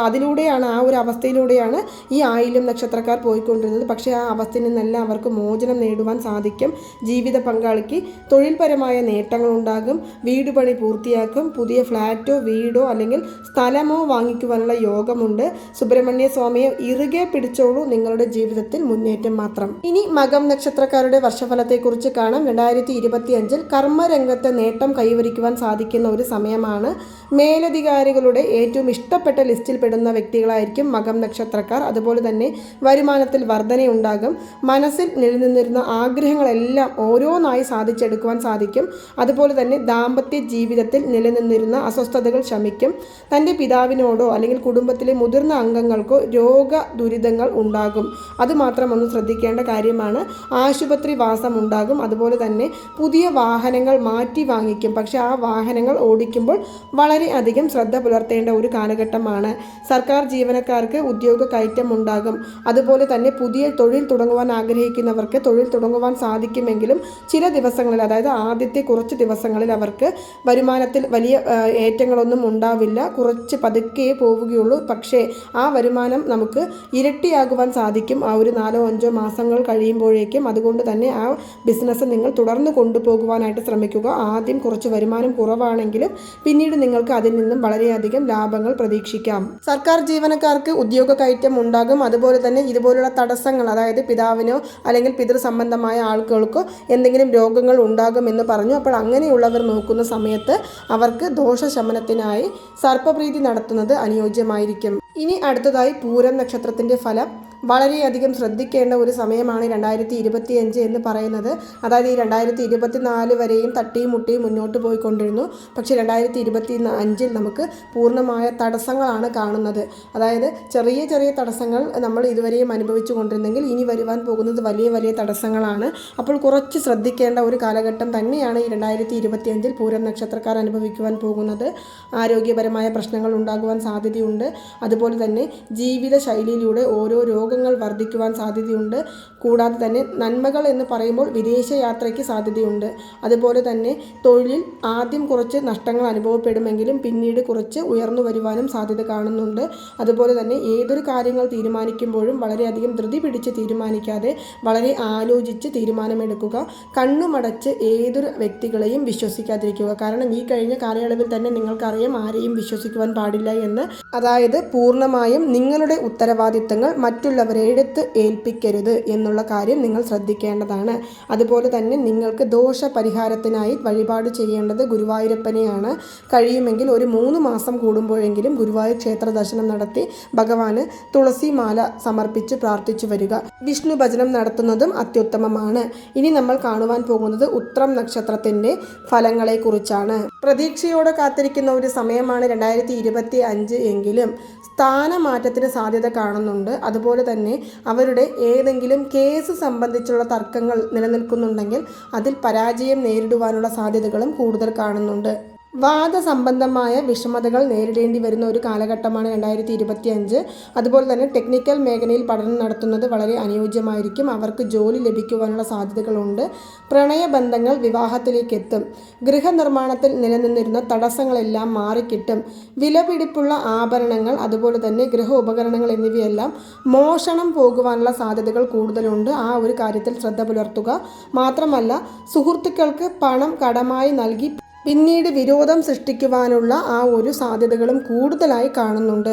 അതിലൂടെയാണ്, ആ ഒരു അവസ്ഥയിലൂടെയാണ് ഈ ആയില്യം നക്ഷത്രക്കാർ പോയിക്കൊണ്ടിരുന്നത്. പക്ഷേ ആ അവസ്ഥയിൽ നിന്നെല്ലാം അവർക്ക് മോചനം നേടുവാൻ സാധിക്കും. ജീവിത പങ്കാളിക്ക് തൊഴിൽപരമായ നേട്ടങ്ങൾ ഉണ്ടാകും. വീട് പണി പൂർത്തിയാക്കും. പുതിയ ഫ്ലാറ്റോ വീടോ അല്ലെങ്കിൽ സ്ഥലമോ വാങ്ങിക്കുവാനുള്ള യോഗമുണ്ട്. സുബ്രഹ്മണ്യ സ്വാമിയെ ഇറുകെ പിടിച്ചോളൂ, നിങ്ങളുടെ ജീവിതത്തിൽ മുന്നേറ്റം മാത്രം. ഇനി മകം നക്ഷത്രക്കാരുടെ വർഷഫലത്തെക്കുറിച്ച് കാണാം. 2025 കർമ്മരംഗത്ത് നേട്ടം കൈവരിക്കുവാൻ സാധിക്കുന്ന ഒരു സമയമാണ്. മേലധികാരികളുടെ ഏറ്റവും ഇഷ്ടപ്പെട്ട ലിസ്റ്റിൽ പെടുന്ന വ്യക്തികളായിരിക്കും മകം നക്ഷത്രക്കാർ. അതുപോലെ തന്നെ വരുമാനത്തിൽ വർധനയുണ്ടാകും. മനസ്സിൽ നിലനിന്നിരുന്ന ആഗ്രഹങ്ങളെല്ലാം ഓരോന്നായി സാധിച്ചെടുക്കുവാൻ സാധിക്കും. അതുപോലെ തന്നെ ദാമ്പത്യ ജീവിതത്തിൽ നിലനിന്നിരുന്ന അസ്വസ്ഥതകൾ ശമിക്കും. തൻ്റെ പിതാവിനോടോ അല്ലെങ്കിൽ കുടുംബത്തിലെ മുതിർന്ന അംഗങ്ങൾക്കോ രോഗ ദുരിതങ്ങൾ ഉണ്ടാകും. അതുമാത്രം ഒന്ന് ശ്രദ്ധിക്കേണ്ട കാര്യമാണ്. ആശുപത്രി വാസം ഉണ്ടാകും. അതുപോലെ തന്നെ പുതിയ വാഹനങ്ങൾ മാറ്റി വാങ്ങിക്കും. പക്ഷേ ആ വാഹനങ്ങൾ ഓടിക്കുമ്പോൾ വളരെയധികം ശ്രദ്ധ പുലർത്തേണ്ട ഒരു കാലഘട്ടമാണ്. സർക്കാർ ജീവനക്കാർക്ക് ഉദ്യോഗ കയറ്റം ഉണ്ടാകും. അതുപോലെ തന്നെ പുതിയ തൊഴിൽ തുടങ്ങുവാൻ ആഗ്രഹിക്കുന്നവർക്ക് തൊഴിൽ തുടങ്ങുവാൻ സാധിക്കുമെങ്കിലും ചില ദിവസങ്ങളിൽ, അതായത് ആദ്യത്തെ കുറച്ച് ദിവസങ്ങളിൽ അവർക്ക് വരുമാനത്തിൽ വലിയ ഏറ്റങ്ങളൊന്നും ഉണ്ടാവില്ല. കുറച്ച് പതുക്കെ പോവുകയുള്ളൂ. പക്ഷേ ആ വരുമാനം നമുക്ക് ഇരട്ടിയാകുവാൻ സാധിക്കും. ആ ഒരു 4-5 4-5 മാസങ്ങൾ കഴിയുമ്പോഴേക്കും. അതുകൊണ്ട് തന്നെ ആ ബിസിനസ് നിങ്ങൾ തുടർന്ന് കൊണ്ടുപോകുവാനായിട്ട് ശ്രമിക്കുക. ആദ്യം കുറച്ച് വരുമാനം കുറവാണെങ്കിലും പിന്നീട് നിങ്ങൾക്ക് അതിൽ നിന്നും വളരെയധികം ലാഭങ്ങൾ പ്രതീക്ഷിക്കാം. സർക്കാർ ജീവനക്കാർക്ക് ഉദ്യോഗ കയറ്റം ഉണ്ടാകും. അതുപോലെ തന്നെ ഇതുപോലുള്ള തടസ്സങ്ങൾ, അതായത് പിതാവിനോ അല്ലെങ്കിൽ പിതൃ സംബന്ധമായ ആളുകൾക്കോ എന്തെങ്കിലും രോഗങ്ങൾ ഉണ്ടാകുമെന്ന് പറഞ്ഞു. അപ്പോൾ അങ്ങനെയുള്ളവർ നോക്കുന്ന സമയത്ത് അവർക്ക് ദോഷശമനത്തിനായി സർപ്പപ്രീതി നടത്തുന്നത് അനുയോജ്യമായിരിക്കും. ഇനി അടുത്തതായി പൂരം നക്ഷത്രത്തിൻ്റെ ഫലം. വളരെയധികം ശ്രദ്ധിക്കേണ്ട ഒരു സമയമാണ് 2025 എന്ന് പറയുന്നത്. അതായത് ഈ 2024 വരെയും തട്ടിയും മുട്ടിയും മുന്നോട്ട് പോയിക്കൊണ്ടിരുന്നു. പക്ഷേ 2025 നമുക്ക് പൂർണ്ണമായ തടസ്സങ്ങളാണ് കാണുന്നത്. അതായത് ചെറിയ ചെറിയ തടസ്സങ്ങൾ നമ്മൾ ഇതുവരെയും അനുഭവിച്ചു കൊണ്ടിരുന്നെങ്കിൽ ഇനി വരുവാൻ പോകുന്നത് വലിയ വലിയ തടസ്സങ്ങളാണ്. അപ്പോൾ കുറച്ച് ശ്രദ്ധിക്കേണ്ട ഒരു കാലഘട്ടം തന്നെയാണ് ഈ 2025 പൂരം നക്ഷത്രക്കാർ അനുഭവിക്കുവാൻ പോകുന്നത്. ആരോഗ്യപരമായ പ്രശ്നങ്ങൾ ഉണ്ടാകുവാൻ സാധ്യതയുണ്ട്. അതുപോലെ തന്നെ ജീവിതശൈലിയിലൂടെ ഓരോ രോഗങ്ങൾ വർദ്ധിക്കുവാൻ സാധ്യതയുണ്ട്. കൂടാതെ തന്നെ നന്മകൾ എന്ന് പറയുമ്പോൾ വിദേശ യാത്രയ്ക്ക് സാധ്യതയുണ്ട്. അതുപോലെ തന്നെ തൊഴിലിൽ ആദ്യം കുറച്ച് നഷ്ടങ്ങൾ അനുഭവപ്പെടുമെങ്കിലും പിന്നീട് കുറച്ച് ഉയർന്നു വരുവാനും സാധ്യത കാണുന്നുണ്ട്. അതുപോലെ തന്നെ ഏതൊരു കാര്യങ്ങൾ തീരുമാനിക്കുമ്പോഴും വളരെയധികം ധൃതി പിടിച്ച് തീരുമാനിക്കാതെ വളരെ ആലോചിച്ച് തീരുമാനമെടുക്കുക. കണ്ണുമടച്ച് ഏതൊരു വ്യക്തികളെയും വിശ്വസിക്കാതിരിക്കുക. കാരണം ഈ കഴിഞ്ഞ കാലയളവിൽ തന്നെ നിങ്ങൾക്കറിയാം ആരെയും വിശ്വസിക്കുവാൻ പാടില്ല എന്ന്. അതായത് പൂർണ്ണമായും നിങ്ങളുടെ ഉത്തരവാദിത്തങ്ങൾ മറ്റുള്ളവരെ എടുത്ത് ഏൽപ്പിക്കരുത് എന്നുള്ള കാര്യം നിങ്ങൾ ശ്രദ്ധിക്കേണ്ടതാണ്. അതുപോലെ തന്നെ നിങ്ങൾക്ക് ദോഷപരിഹാരത്തിനായി വഴിപാട് ചെയ്യേണ്ടത് ഗുരുവായൂരപ്പനെയാണ്. കഴിയുമെങ്കിൽ ഒരു 3 മാസം കൂടുമ്പോഴെങ്കിലും ഗുരുവായൂർ ക്ഷേത്ര ദർശനം നടത്തി ഭഗവാന് തുളസി മാല സമർപ്പിച്ച് പ്രാർത്ഥിച്ചു വരിക. വിഷ്ണു ഭജനം നടത്തുന്നതും അത്യുത്തമമാണ്. ഇനി നമ്മൾ കാണുവാൻ പോകുന്നത് ഉത്രം നക്ഷത്രത്തിൻ്റെ ഫലങ്ങളെക്കുറിച്ചാണ്. പ്രതീക്ഷയോടെ കാത്തിരിക്കുന്ന ഒരു സമയമാണ് 2025 എങ്കിലും സ്ഥാനമാറ്റത്തിന് സാധ്യത കാണുന്നുണ്ട്. അതുപോലെ തന്നെ അവരുടെ ഏതെങ്കിലും കേസ് സംബന്ധിച്ചുള്ള തർക്കങ്ങൾ നിലനിൽക്കുന്നുണ്ടെങ്കിൽ അതിൽ പരാജയം നേരിടുവാനുള്ള സാധ്യതകളും കൂടുതൽ കാണുന്നുണ്ട്. വാദസംബന്ധമായ വിഷമതകൾ നേരിടേണ്ടി വരുന്ന ഒരു കാലഘട്ടമാണ് 2025. അതുപോലെ തന്നെ ടെക്നിക്കൽ മേഖലയിൽ പഠനം നടത്തുന്നത് വളരെ അനുയോജ്യമായിരിക്കും. അവർക്ക് ജോലി ലഭിക്കുവാനുള്ള സാധ്യതകളുണ്ട്. പ്രണയബന്ധങ്ങൾ വിവാഹത്തിലേക്ക് എത്തും. ഗൃഹനിർമ്മാണത്തിൽ നിലനിന്നിരുന്ന തടസ്സങ്ങളെല്ലാം മാറിക്കിട്ടും. വിലപിടിപ്പുള്ള ആഭരണങ്ങൾ അതുപോലെ തന്നെ ഗൃഹ ഉപകരണങ്ങൾ എന്നിവയെല്ലാം മോഷണം പോകുവാനുള്ള സാധ്യതകൾ കൂടുതലുണ്ട്. ആ ഒരു കാര്യത്തിൽ ശ്രദ്ധ പുലർത്തുക. മാത്രമല്ല സുഹൃത്തുക്കൾക്ക് പണം കടമായി നൽകി പിന്നീട് വിരോധം സൃഷ്ടിക്കുവാനുള്ള ആ ഒരു സാധ്യതകളും കൂടുതലായി കാണുന്നുണ്ട്.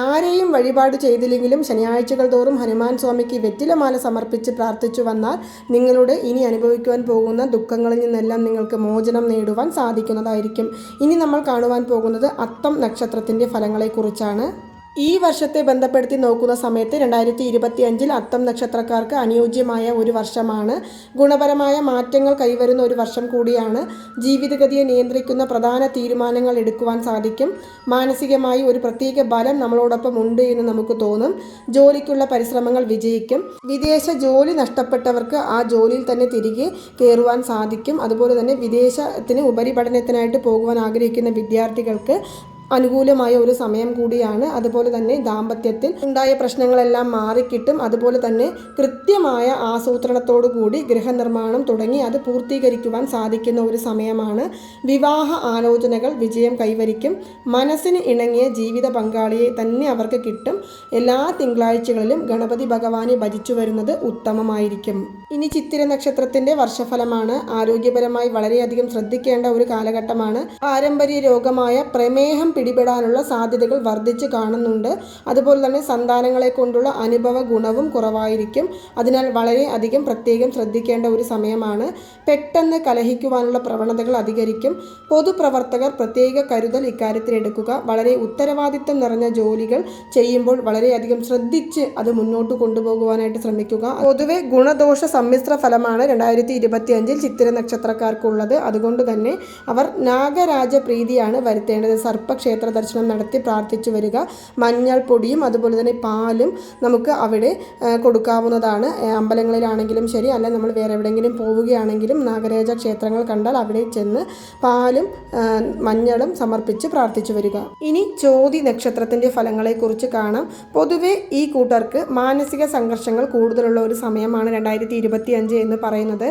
ആരെയും വഴിപാട് ചെയ്തില്ലെങ്കിലും ശനിയാഴ്ചകൾ തോറും ഹനുമാൻ സ്വാമിക്ക് വെറ്റിലമാല സമർപ്പിച്ച് പ്രാർത്ഥിച്ചു വന്നാൽ നിങ്ങളുടെ ഇനി അനുഭവിക്കുവാൻ പോകുന്ന ദുഃഖങ്ങളിൽ നിന്നെല്ലാം നിങ്ങൾക്ക് മോചനം നേടുവാൻ സാധിക്കുന്നതായിരിക്കും. ഇനി നമ്മൾ കാണുവാൻ പോകുന്നത് അത്തം നക്ഷത്രത്തിൻ്റെ ഫലങ്ങളെക്കുറിച്ചാണ്. ഈ വർഷത്തെ ബന്ധപ്പെടുത്തി നോക്കുന്ന സമയത്ത് 2025 അത്തം നക്ഷത്രക്കാർക്ക് അനുയോജ്യമായ ഒരു വർഷമാണ്. ഗുണപരമായ മാറ്റങ്ങൾ കൈവരുന്ന ഒരു വർഷം കൂടിയാണ്. ജീവിതഗതിയെ നിയന്ത്രിക്കുന്ന പ്രധാന തീരുമാനങ്ങൾ എടുക്കുവാൻ സാധിക്കും. മാനസികമായി ഒരു പ്രത്യേക ബലം നമ്മളോടൊപ്പം ഉണ്ട് എന്ന് നമുക്ക് തോന്നും. ജോലിക്കുള്ള പരിശ്രമങ്ങൾ വിജയിക്കും. വിദേശ ജോലി നഷ്ടപ്പെട്ടവർക്ക് ആ ജോലിയിൽ തന്നെ തിരികെ കയറുവാൻ സാധിക്കും. അതുപോലെ തന്നെ വിദേശത്തിന് ഉപരിപഠനത്തിനായിട്ട് പോകുവാൻ ആഗ്രഹിക്കുന്ന വിദ്യാർത്ഥികൾക്ക് അനുകൂലമായ ഒരു സമയം കൂടിയാണ്. അതുപോലെ തന്നെ ദാമ്പത്യത്തിൽ ഉണ്ടായ പ്രശ്നങ്ങളെല്ലാം മാറിക്കിട്ടും. അതുപോലെ തന്നെ കൃത്യമായ ആസൂത്രണത്തോടു കൂടി ഗൃഹനിർമ്മാണം തുടങ്ങി അത് പൂർത്തീകരിക്കുവാൻ സാധിക്കുന്ന ഒരു സമയമാണ്. വിവാഹ ആലോചനകൾ വിജയം കൈവരിക്കും. മനസ്സിന് ഇണങ്ങിയ ജീവിത പങ്കാളിയെ തന്നെ അവർക്ക് കിട്ടും. എല്ലാ തിങ്കളാഴ്ചകളിലും ഗണപതി ഭഗവാനെ ഭജിച്ചു വരുന്നത് ഉത്തമമായിരിക്കും. ഇനി ചിത്തിര നക്ഷത്രത്തിൻ്റെ വർഷഫലമാണ്. ആരോഗ്യപരമായി വളരെയധികം ശ്രദ്ധിക്കേണ്ട ഒരു കാലഘട്ടമാണ്. പാരമ്പര്യ രോഗമായ പ്രമേഹം പിടിപെടാനുള്ള സാധ്യതകൾ വർദ്ധിച്ചു കാണുന്നുണ്ട്. അതുപോലെ തന്നെ സന്താനങ്ങളെ കൊണ്ടുള്ള അനുഭവ ഗുണവും കുറവായിരിക്കും. അതിനാൽ വളരെ അധികം പ്രത്യേകം ശ്രദ്ധിക്കേണ്ട ഒരു സമയമാണ്. പെട്ടെന്ന് കലഹിക്കുവാനുള്ള പ്രവണതകൾ അധികരിക്കും. പൊതുപ്രവർത്തകർ പ്രത്യേക കരുതൽ ഇക്കാര്യത്തിൽ എടുക്കുക. വളരെ ഉത്തരവാദിത്തം നിറഞ്ഞ ജോലികൾ ചെയ്യുമ്പോൾ വളരെയധികം ശ്രദ്ധിച്ച് അത് മുന്നോട്ട് കൊണ്ടുപോകുവാനായിട്ട് ശ്രമിക്കുക. പൊതുവെ ഗുണദോഷ സമ്മിശ്ര ഫലമാണ് 2025 ചിത്തിര നക്ഷത്രക്കാർക്കുള്ളത്. അതുകൊണ്ട് തന്നെ അവർ നാഗരാജ പ്രീതിയാണ് വരുത്തേണ്ടത്. സർപ്പക്ഷേത്ര ദർശനം നടത്തി പ്രാർത്ഥിച്ചു വരിക. മഞ്ഞൾ പൊടിയും അതുപോലെ തന്നെ പാലും നമുക്ക് അവിടെ കൊടുക്കാവുന്നതാണ്. അമ്പലങ്ങളിലാണെങ്കിലും ശരി, അല്ല നമ്മൾ വേറെ എവിടെയെങ്കിലും പോവുകയാണെങ്കിലും നാഗരാജ ക്ഷേത്രങ്ങൾ കണ്ടാൽ അവിടെ ചെന്ന് പാലും മഞ്ഞളും സമർപ്പിച്ച് പ്രാർത്ഥിച്ചു വരിക. ഇനി ചോതി നക്ഷത്രത്തിൻ്റെ ഫലങ്ങളെക്കുറിച്ച് കാണാം. പൊതുവെ ഈ കൂട്ടർക്ക് മാനസിക സംഘർഷങ്ങൾ കൂടുതലുള്ള ഒരു സമയമാണ് 2025 എന്ന് പറയുന്നത്.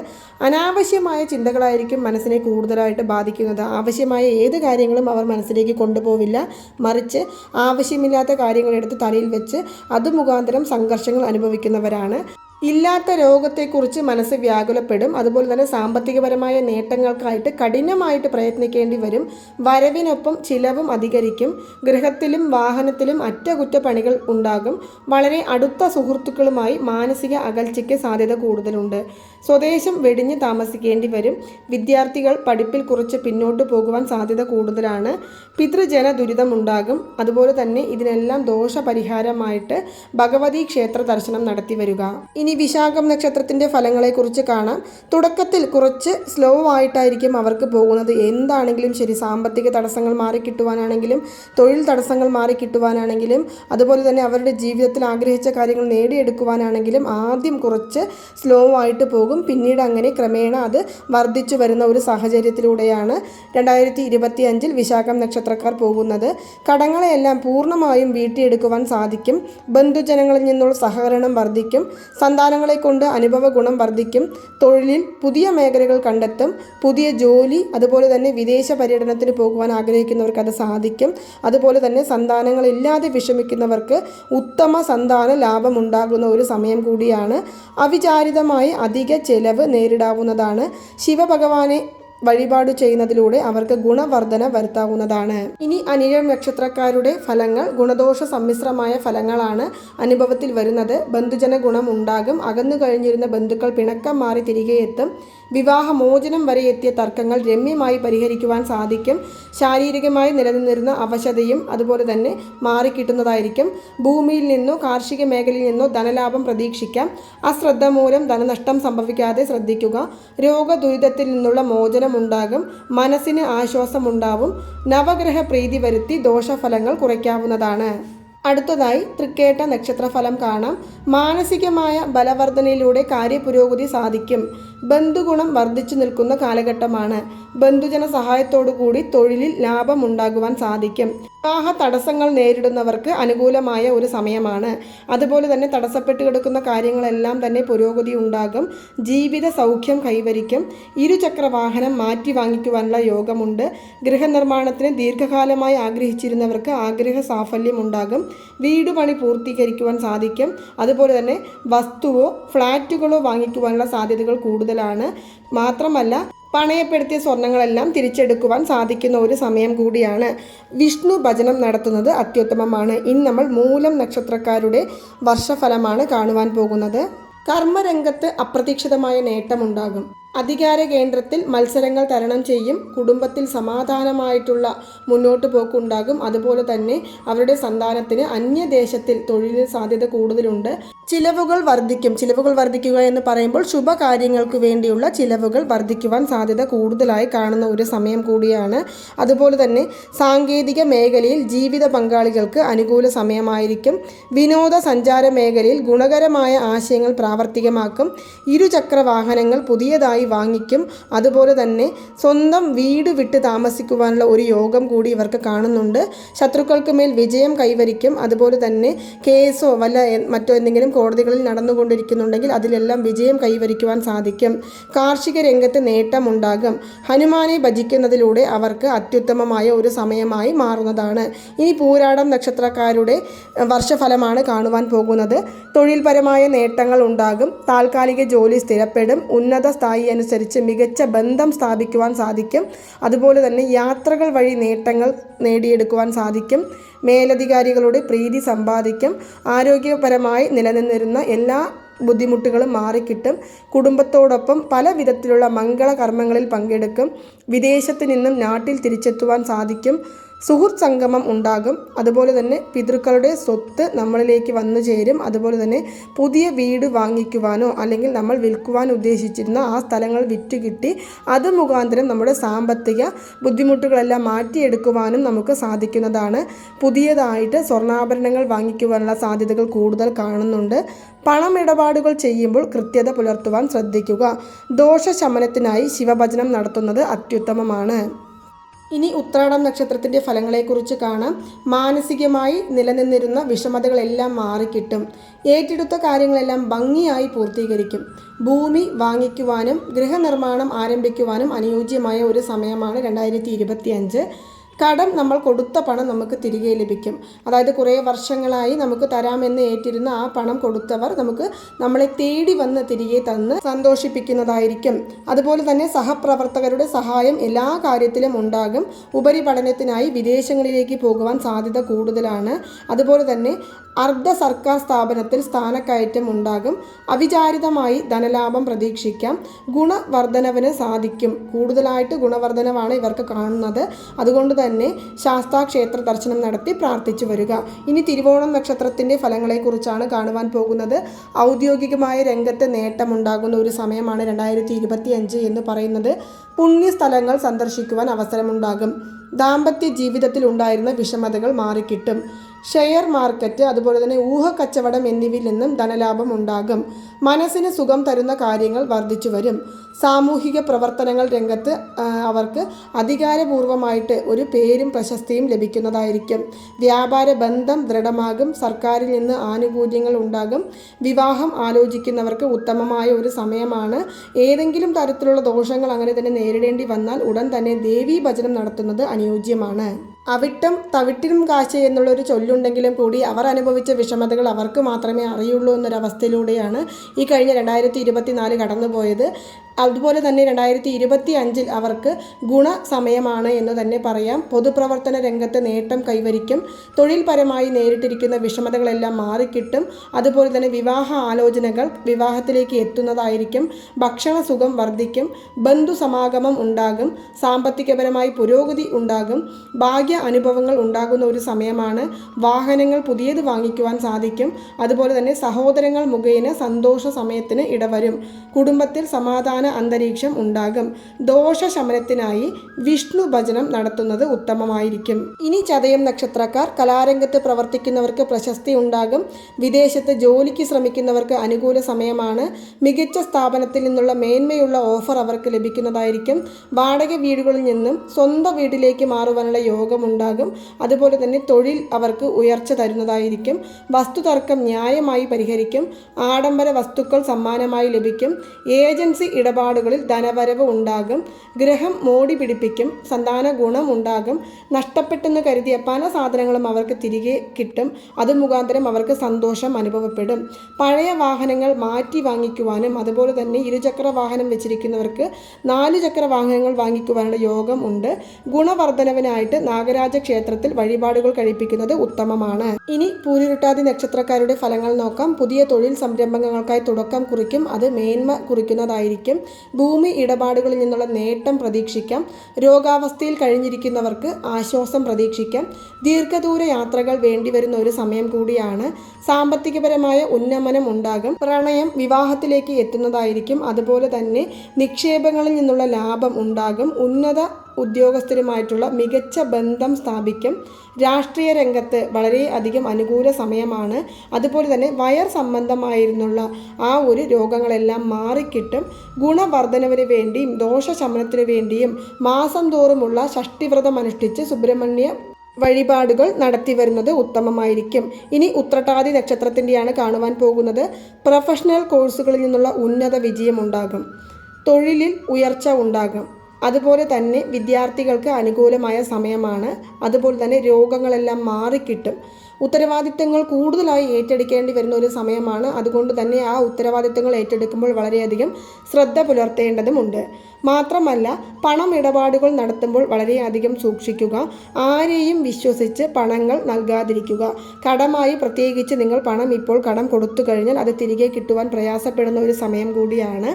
അനാവശ്യമായ ചിന്തകളായിരിക്കും മനസ്സിനെ കൂടുതലായിട്ട് ബാധിക്കുന്നത്. ആവശ്യമായ ഏത് കാര്യങ്ങളും അവർ മനസ്സിലേക്ക് കൊണ്ടുപോവില്ല. മറിച്ച് ആവശ്യമില്ലാത്ത കാര്യങ്ങളെടുത്ത് തലയിൽ വെച്ച് അത് മുഖാന്തരം സംഘർഷങ്ങൾ അനുഭവിക്കുന്നവരാണ്. ഇല്ലാത്ത രോഗത്തെക്കുറിച്ച് മനസ്സ് വ്യാകുലപ്പെടും. അതുപോലെ തന്നെ സാമ്പത്തികപരമായ നേട്ടങ്ങൾക്കായിട്ട് കഠിനമായിട്ട് പ്രയത്നിക്കേണ്ടി വരും. വരവിനൊപ്പം ചിലവും അധികരിക്കും. ഗൃഹത്തിലും വാഹനത്തിലും അറ്റകുറ്റപ്പണികൾ ഉണ്ടാകും. വളരെ അടുത്ത സുഹൃത്തുക്കളുമായി മാനസിക അകൽച്ചയ്ക്ക് സാധ്യത കൂടുതലുണ്ട്. സ്വദേശം വെടിഞ്ഞ് താമസിക്കേണ്ടി വരും. വിദ്യാർത്ഥികൾ പഠിപ്പിൽ കുറച്ച് പിന്നോട്ട് പോകുവാൻ സാധ്യത കൂടുതലാണ്. പിതൃജന ദുരിതമുണ്ടാകും. അതുപോലെ തന്നെ ഇതിനെല്ലാം ദോഷപരിഹാരമായിട്ട് ഭഗവതി ക്ഷേത്ര ദർശനം നടത്തി വരിക. ഇനി വിശാഖം നക്ഷത്രത്തിൻ്റെ ഫലങ്ങളെക്കുറിച്ച് കാണാം. തുടക്കത്തിൽ കുറച്ച് സ്ലോ ആയിട്ടായിരിക്കും അവർക്ക് പോകുന്നത്. എന്താണെങ്കിലും ശരി, സാമ്പത്തിക തടസ്സങ്ങൾ മാറിക്കിട്ടുവാനാണെങ്കിലും തൊഴിൽ തടസ്സങ്ങൾ മാറിക്കിട്ടുവാനാണെങ്കിലും അതുപോലെ തന്നെ അവരുടെ ജീവിതത്തിൽ ആഗ്രഹിച്ച കാര്യങ്ങൾ നേടിയെടുക്കുവാനാണെങ്കിലും ആദ്യം കുറച്ച് സ്ലോ ആയിട്ട് പോകും. പിന്നീട് അങ്ങനെ ക്രമേണ അത് വർദ്ധിച്ചു വരുന്ന ഒരു സാഹചര്യത്തിലൂടെയാണ് 2025 വിശാഖം നക്ഷത്രക്കാർ പോകുന്നത്. കടങ്ങളെയെല്ലാം പൂർണ്ണമായും വീട്ടിയെടുക്കുവാൻ സാധിക്കും. ബന്ധുജനങ്ങളിൽ നിന്നുള്ള സഹകരണം വർദ്ധിക്കും. സന്താനങ്ങളെ കൊണ്ട് അനുഭവ ഗുണം വർദ്ധിക്കും. തൊഴിലിൽ പുതിയ മേഖലകൾ കണ്ടെത്തും. പുതിയ ജോലി, അതുപോലെ തന്നെ വിദേശ പര്യടനത്തിന് പോകുവാൻ ആഗ്രഹിക്കുന്നവർക്ക് അത് സാധിക്കും. അതുപോലെ തന്നെ സന്താനങ്ങളില്ലാതെ വിഷമിക്കുന്നവർക്ക് ഉത്തമ സന്താന ലാഭം ഉണ്ടാകുന്ന ഒരു സമയം കൂടിയാണ്. അവിചാരിതമായി അധിക ചെലവ് നേരിടാവുന്നതാണ്. ശിവഭഗവാനെ വഴിപാട് ചെയ്യുന്നതിലൂടെ അവർക്ക് ഗുണവർധന വരുത്താവുന്നതാണ്. ഇനി അനിഴം നക്ഷത്രക്കാരുടെ ഫലങ്ങൾ ഗുണദോഷ സമ്മിശ്രമായ ഫലങ്ങളാണ് അനുഭവത്തിൽ വരുന്നത്. ബന്ധുജന ഗുണം ഉണ്ടാകും. അകന്നു കഴിഞ്ഞിരുന്ന ബന്ധുക്കൾ പിണക്കം മാറി തിരികെ എത്തും. വിവാഹമോചനം വരെ എത്തിയ തർക്കങ്ങൾ രമ്യമായി പരിഹരിക്കുവാൻ സാധിക്കും. ശാരീരികമായി നിലനിന്നിരുന്ന അവശതയും അതുപോലെ തന്നെ മാറിക്കിട്ടുന്നതായിരിക്കും. ഭൂമിയിൽ നിന്നോ കാർഷിക മേഖലയിൽ നിന്നോ ധനലാഭം പ്രതീക്ഷിക്കാം. അശ്രദ്ധ മൂലം ധനനഷ്ടം സംഭവിക്കാതെ ശ്രദ്ധിക്കുക. രോഗദുരിതത്തിൽ നിന്നുള്ള മോചനം ഉണ്ടാകും. മനസ്സിന് ആശ്വാസമുണ്ടാവും. നവഗ്രഹ പ്രീതി വരുത്തി ദോഷഫലങ്ങൾ കുറയ്ക്കാവുന്നതാണ്. അടുത്തതായി തൃക്കേട്ട നക്ഷത്രഫലം കാണാം. മാനസികമായ ബലവർധനയിലൂടെ കാര്യപുരോഗതി സാധിക്കും. ബന്ധുഗുണം വർദ്ധിച്ചു നിൽക്കുന്ന കാലഘട്ടമാണ്. ബന്ധുജന സഹായത്തോടുകൂടി തൊഴിലിൽ ലാഭം ഉണ്ടാകുവാൻ സാധിക്കും. വിവാഹ തടസ്സങ്ങൾ നേരിടുന്നവർക്ക് അനുകൂലമായ ഒരു സമയമാണ്. അതുപോലെ തന്നെ തടസ്സപ്പെട്ട് കിടക്കുന്ന കാര്യങ്ങളെല്ലാം തന്നെ പുരോഗതി ഉണ്ടാകും. ജീവിത സൗഖ്യം കൈവരിക്കും. ഇരുചക്ര വാഹനം മാറ്റി വാങ്ങിക്കുവാനുള്ള യോഗമുണ്ട്. ഗൃഹനിർമ്മാണത്തിന് ദീർഘകാലമായി ആഗ്രഹിച്ചിരുന്നവർക്ക് ആഗ്രഹ സാഫല്യം ഉണ്ടാകും. വീട് പണി പൂർത്തീകരിക്കുവാൻ സാധിക്കും. അതുപോലെ തന്നെ വസ്തുവോ ഫ്ലാറ്റുകളോ വാങ്ങിക്കുവാനുള്ള സാധ്യതകൾ കൂടുതലാണ്. മാത്രമല്ല പണയപ്പെടുത്തിയ സ്വർണ്ണങ്ങളെല്ലാം തിരിച്ചെടുക്കുവാൻ സാധിക്കുന്ന ഒരു സമയം കൂടിയാണ്. വിഷ്ണു ഭജനം നടത്തുന്നത് അത്യുത്തമമാണ്. ഇനി നമ്മൾ മൂലം നക്ഷത്രക്കാരുടെ വർഷഫലമാണ് കാണുവാൻ പോകുന്നത്. കർമ്മരംഗത്ത് അപ്രതീക്ഷിതമായ നേട്ടമുണ്ടാകും. അധികാര കേന്ദ്രത്തിൽ മത്സരങ്ങൾ തരണം ചെയ്യും. കുടുംബത്തിൽ സമാധാനമായിട്ടുള്ള മുന്നോട്ട് പോക്കുണ്ടാകും. അതുപോലെ തന്നെ അവരുടെ സന്താനത്തിന് അന്യദേശത്തിൽ തൊഴിലിന് സാധ്യത കൂടുതലുണ്ട്. ചിലവുകൾ വർദ്ധിക്കും. ചിലവുകൾ വർദ്ധിക്കുക എന്ന് പറയുമ്പോൾ ശുഭകാര്യങ്ങൾക്ക് വേണ്ടിയുള്ള ചിലവുകൾ വർദ്ധിക്കുവാൻ സാധ്യത കൂടുതലായി കാണുന്ന ഒരു സമയം കൂടിയാണ്. അതുപോലെ തന്നെ സാങ്കേതിക മേഖലയിൽ ജീവിത പങ്കാളികൾക്ക് അനുകൂല സമയമായിരിക്കും. വിനോദസഞ്ചാര മേഖലയിൽ ഗുണകരമായ ആശയങ്ങൾ പ്രാവർത്തികമാക്കും. ഇരുചക്ര വാഹനങ്ങൾ പുതിയതായി വാങ്ങിക്കും. അതുപോലെ തന്നെ സ്വന്തം വീട് വിട്ട് താമസിക്കുവാനുള്ള ഒരു യോഗം കൂടി ഇവർക്ക് കാണുന്നുണ്ട്. ശത്രുക്കൾക്ക് മേൽ വിജയം കൈവരിക്കും. അതുപോലെ തന്നെ കേസോ മറ്റോ എന്തെങ്കിലും കോടതികളിൽ നടന്നുകൊണ്ടിരിക്കുന്നുണ്ടെങ്കിൽ അതിലെല്ലാം വിജയം കൈവരിക്കുവാൻ സാധിക്കും. കാർഷിക രംഗത്ത് നേട്ടമുണ്ടാകും. ഹനുമാനെ ഭജിക്കുന്നതിലൂടെ അവർക്ക് അത്യുത്തമമായ ഒരു സമയമായി മാറുന്നതാണ്. ഇനി പൂരാടം നക്ഷത്രക്കാരുടെ വർഷഫലമാണ് കാണുവാൻ പോകുന്നത്. തൊഴിൽപരമായ നേട്ടങ്ങൾ ഉണ്ടാകും. താൽക്കാലിക ജോലി സ്ഥിരപ്പെടും. ഉന്നത സ്ഥായി അനുസരിച്ച് മികച്ച ബന്ധം സ്ഥാപിക്കുവാൻ സാധിക്കും. അതുപോലെ തന്നെ യാത്രകൾ വഴി നേട്ടങ്ങൾ നേടിയെടുക്കുവാൻ സാധിക്കും. മേലധികാരികളുടെ പ്രീതി സമ്പാദിക്കും. ആരോഗ്യപരമായി നിലനിന്നിരുന്ന എല്ലാ ബുദ്ധിമുട്ടുകളും മാറിക്കിട്ടും. കുടുംബത്തോടൊപ്പം പല വിധത്തിലുള്ള മംഗളകർമ്മങ്ങളിൽ പങ്കെടുക്കും. വിദേശത്ത് നിന്നും നാട്ടിൽ തിരിച്ചെത്തുവാൻ സാധിക്കും. സുഹൃത്ത് സംഗമം ഉണ്ടാകും. അതുപോലെ തന്നെ പിതൃക്കളുടെ സ്വത്ത് നമ്മളിലേക്ക് വന്നു ചേരും. അതുപോലെ തന്നെ പുതിയ വീട് വാങ്ങിക്കുവാനോ അല്ലെങ്കിൽ നമ്മൾ വിൽക്കുവാൻ ഉദ്ദേശിച്ചിരുന്ന ആ സ്ഥലങ്ങൾ വിറ്റുകിട്ടി അത് മുഖാന്തരം നമ്മുടെ സാമ്പത്തിക ബുദ്ധിമുട്ടുകളെല്ലാം മാറ്റിയെടുക്കുവാനും നമുക്ക് സാധിക്കുന്നതാണ്. പുതിയതായിട്ട് സ്വർണ്ണാഭരണങ്ങൾ വാങ്ങിക്കുവാനുള്ള സാധ്യതകൾ കൂടുതൽ കാണുന്നുണ്ട്. പണമിടപാടുകൾ ചെയ്യുമ്പോൾ കൃത്യത പുലർത്തുവാൻ ശ്രദ്ധിക്കുക. ദോഷശമനത്തിനായി ശിവഭജനം നടത്തുന്നത് അത്യുത്തമമാണ്. ഇനി ഉത്രാടം നക്ഷത്രത്തിൻ്റെ ഫലങ്ങളെക്കുറിച്ച് കാണാം. മാനസികമായി നിലനിന്നിരുന്ന വിഷമതകളെല്ലാം മാറിക്കിട്ടും. ഏറ്റെടുത്ത കാര്യങ്ങളെല്ലാം ഭംഗിയായി പൂർത്തീകരിക്കും. ഭൂമി വാങ്ങിക്കുവാനും ഗൃഹനിർമ്മാണം ആരംഭിക്കുവാനും അനുയോജ്യമായ ഒരു സമയമാണ് 2025. കടം നമ്മൾ കൊടുത്ത പണം നമുക്ക് തിരികെ ലഭിക്കും. അതായത് കുറേ വർഷങ്ങളായി നമുക്ക് തരാമെന്ന് ഏറ്റിരുന്ന ആ പണം കൊടുത്തവർ നമ്മളെ തേടി വന്ന് തിരികെ തന്ന് സന്തോഷിപ്പിക്കുന്നതായിരിക്കും. അതുപോലെ തന്നെ സഹപ്രവർത്തകരുടെ സഹായം എല്ലാ കാര്യത്തിലും ഉണ്ടാകും. ഉപരിപഠനത്തിനായി വിദേശങ്ങളിലേക്ക് പോകുവാൻ സാധ്യത കൂടുതലാണ്. അതുപോലെ തന്നെ അർദ്ധ സർക്കാർ സ്ഥാപനത്തിൽ സ്ഥാനക്കയറ്റം ഉണ്ടാകും. അവിചാരിതമായി ധനലാഭം പ്രതീക്ഷിക്കാം. ഗുണവർദ്ധനവിന് സാധിക്കും. കൂടുതലായിട്ട് ഗുണവർദ്ധനവാണ് ഇവർക്ക് കാണുന്നത്. അതുകൊണ്ട് തന്നെ ശാസ്താക്ഷേത്ര ദർശനം നടത്തി പ്രാർത്ഥിച്ചു വരിക. ഇനി തിരുവോണം നക്ഷത്രത്തിൻ്റെ ഫലങ്ങളെക്കുറിച്ചാണ് കാണുവാൻ പോകുന്നത്. ഔദ്യോഗികമായ രംഗത്ത് നേട്ടമുണ്ടാകുന്ന ഒരു സമയമാണ് 2025 എന്ന് പറയുന്നത്. പുണ്യസ്ഥലങ്ങൾ സന്ദർശിക്കുവാൻ അവസരമുണ്ടാകും. ദാമ്പത്യ ജീവിതത്തിൽ ഉണ്ടായിരുന്ന വിഷമതകൾ മാറിക്കിട്ടും. ഷെയർ മാർക്കറ്റ്, അതുപോലെ തന്നെ ഊഹക്കച്ചവടം എന്നിവയിൽ നിന്നും ധനലാഭം ഉണ്ടാകും. മനസ്സിന് സുഖം തരുന്ന കാര്യങ്ങൾ വർദ്ധിച്ചു വരും. സാമൂഹിക പ്രവർത്തനങ്ങൾ രംഗത്ത് അവർക്ക് അധികാരപൂർവമായിട്ട് ഒരു പേരും പ്രശസ്തിയും ലഭിക്കുന്നതായിരിക്കും. വ്യാപാര ബന്ധം ദൃഢമാകും. സർക്കാരിൽ നിന്ന് ആനുകൂല്യങ്ങൾ ഉണ്ടാകും. വിവാഹം ആലോചിക്കുന്നവർക്ക് ഉത്തമമായ ഒരു സമയമാണ്. ഏതെങ്കിലും തരത്തിലുള്ള ദോഷങ്ങൾ അങ്ങനെ തന്നെ നേരിടേണ്ടി വന്നാൽ ഉടൻ തന്നെ ദേവീ ഭജനം നടത്തുന്നത് അനുയോജ്യമാണ്. അവിട്ടം തവിട്ടിനും കാശ് എന്നുള്ളൊരു ചൊല്ലുണ്ടെങ്കിലും കൂടി അവർ അനുഭവിച്ച വിഷമതകൾ അവർക്ക് മാത്രമേ അറിയുള്ളൂ എന്നൊരവസ്ഥയിലൂടെയാണ് ഈ കഴിഞ്ഞ 2024 കടന്നുപോയത്. അതുപോലെ തന്നെ 2025 അവർക്ക് ഗുണസമയമാണ് എന്ന് തന്നെ പറയാം. പൊതുപ്രവർത്തന രംഗത്ത് നേട്ടം കൈവരിക്കും. തൊഴിൽപരമായി നേരിട്ടിരിക്കുന്ന വിഷമതകളെല്ലാം മാറിക്കിട്ടും. അതുപോലെ തന്നെ വിവാഹ ആലോചനകൾ വിവാഹത്തിലേക്ക് എത്തുന്നതായിരിക്കും. ഭക്ഷണ സുഖം വർദ്ധിക്കും. ബന്ധുസമാഗമം ഉണ്ടാകും. സാമ്പത്തികപരമായി പുരോഗതി ഉണ്ടാകും. ഭാഗ്യ അനുഭവങ്ങൾ ഉണ്ടാകുന്ന ഒരു സമയമാണ്. വാഹനങ്ങൾ പുതിയത് വാങ്ങിക്കുവാൻ സാധിക്കും. അതുപോലെ തന്നെ സഹോദരങ്ങൾ മുഖേന സന്തോഷ സമയത്തിന് ഇടവരും. കുടുംബത്തിൽ സമാധാന അന്തരീക്ഷം ഉണ്ടാകും. ദോഷശമനത്തിനായി വിഷ്ണു ഭജനം നടത്തുന്നത് ഉത്തമമായിരിക്കും. ഇനി ചതയം നക്ഷത്രക്കാർ. കലാരംഗത്ത് പ്രവർത്തിക്കുന്നവർക്ക് പ്രശസ്തി ഉണ്ടാകും. വിദേശത്ത് ജോലിക്ക് ശ്രമിക്കുന്നവർക്ക് അനുകൂല സമയമാണ്. മികച്ച സ്ഥാപനത്തിൽ നിന്നുള്ള മേന്മയുള്ള ഓഫർ അവർക്ക് ലഭിക്കുന്നതായിരിക്കും. വാടക വീടുകളിൽ നിന്നും സ്വന്തം വീട്ടിലേക്ക് മാറുവാനുള്ള യോഗമുണ്ടാകും. അതുപോലെ തന്നെ തൊഴിൽ അവർക്ക് ഉയർച്ച തരുന്നതായിരിക്കും. വസ്തുതർക്കം ന്യായമായി പരിഹരിക്കും. ആഡംബര വസ്തുക്കൾ സമ്മാനമായി ലഭിക്കും. ഏജൻസി ഇടപാടുകളിൽ ധനവരവ് ഉണ്ടാകും. ഗ്രഹം മോടി പിടിപ്പിക്കും. സന്താന ഗുണം ഉണ്ടാകും. നഷ്ടപ്പെട്ടെന്ന് കരുതിയ പല സാധനങ്ങളും അവർക്ക് തിരികെ കിട്ടും. അത് മുഖാന്തരം അവർക്ക് സന്തോഷം അനുഭവപ്പെടും. പഴയ വാഹനങ്ങൾ മാറ്റി വാങ്ങിക്കുവാനും അതുപോലെ തന്നെ ഇരുചക്ര വാഹനം വെച്ചിരിക്കുന്നവർക്ക് 4 ചക്ര വാഹനങ്ങൾ വാങ്ങിക്കുവാനുള്ള യോഗം ഉണ്ട്. ഗുണവർദ്ധനവിനായിട്ട് നാഗരാജ ക്ഷേത്രത്തിൽ വഴിപാടുകൾ കഴിപ്പിക്കുന്നത് ഉത്തമമാണ്. ഇനി പൂരിരുട്ടാതി നക്ഷത്രക്കാരുടെ ഫലങ്ങൾ നോക്കാം. പുതിയ തൊഴിൽ സംരംഭങ്ങൾക്കായി തുടക്കം കുറിക്കും. അത് മേന്മ കുറിക്കുന്നതായിരിക്കും. ഭൂമി ഇടപാടുകളിൽ നിന്നുള്ള നേട്ടം പ്രതീക്ഷിക്കാം. രോഗാവസ്ഥയിൽ കഴിഞ്ഞിരിക്കുന്നവർക്ക് ആശ്വാസം പ്രതീക്ഷിക്കാം. ദീർഘദൂര യാത്രകൾ വേണ്ടിവരുന്ന ഒരു സമയം കൂടിയാണ്. സാമ്പത്തികപരമായ ഉന്നമനം ഉണ്ടാകും. പ്രണയം വിവാഹത്തിലേക്ക് എത്തുന്നതായിരിക്കും. അതുപോലെ തന്നെ നിക്ഷേപങ്ങളിൽ നിന്നുള്ള ലാഭം ഉണ്ടാകും. ഉന്നത ഉദ്യോഗസ്ഥരുമായിട്ടുള്ള മികച്ച ബന്ധം സ്ഥാപിക്കും. രാഷ്ട്രീയ രംഗത്ത് വളരെയധികം അനുകൂല സമയമാണ്. അതുപോലെ തന്നെ വയർ സംബന്ധമായിരുന്നുള്ള ആ ഒരു രോഗങ്ങളെല്ലാം മാറിക്കിട്ടും. ഗുണവർദ്ധനവിന് വേണ്ടിയും ദോഷശമനത്തിന് വേണ്ടിയും മാസം തോറുമുള്ള ഷഷ്ടിവ്രതം അനുഷ്ഠിച്ച് സുബ്രഹ്മണ്യ വഴിപാടുകൾ നടത്തി വരുന്നത് ഉത്തമമായിരിക്കും. ഇനി ഉത്രട്ടാതി നക്ഷത്രത്തിൻ്റെയാണ് കാണുവാൻ പോകുന്നത്. പ്രൊഫഷണൽ കോഴ്സുകളിൽ നിന്നുള്ള ഉന്നത വിജയമുണ്ടാകും. തൊഴിലിൽ ഉയർച്ച ഉണ്ടാകും. അതുപോലെ തന്നെ വിദ്യാർത്ഥികൾക്ക് അനുകൂലമായ സമയമാണ്. അതുപോലെ തന്നെ രോഗങ്ങളെല്ലാം മാറിക്കിട്ടും. ഉത്തരവാദിത്തങ്ങൾ കൂടുതലായി ഏറ്റെടുക്കേണ്ടി വരുന്ന ഒരു സമയമാണ്. അതുകൊണ്ട് തന്നെ ആ ഉത്തരവാദിത്തങ്ങൾ ഏറ്റെടുക്കുമ്പോൾ വളരെയധികം ശ്രദ്ധ പുലർത്തേണ്ടതുമുണ്ട്. മാത്രമല്ല പണം ഇടപാടുകൾ നടത്തുമ്പോൾ വളരെയധികം സൂക്ഷിക്കുക. ആരെയും വിശ്വസിച്ച് പണങ്ങൾ നൽകാതിരിക്കുക. കടമായി പ്രത്യേകിച്ച് നിങ്ങൾ പണം ഇപ്പോൾ കടം കൊടുത്തു കഴിഞ്ഞാൽ അത് തിരികെ കിട്ടുവാൻ പ്രയാസപ്പെടുന്ന ഒരു സമയം കൂടിയാണ്.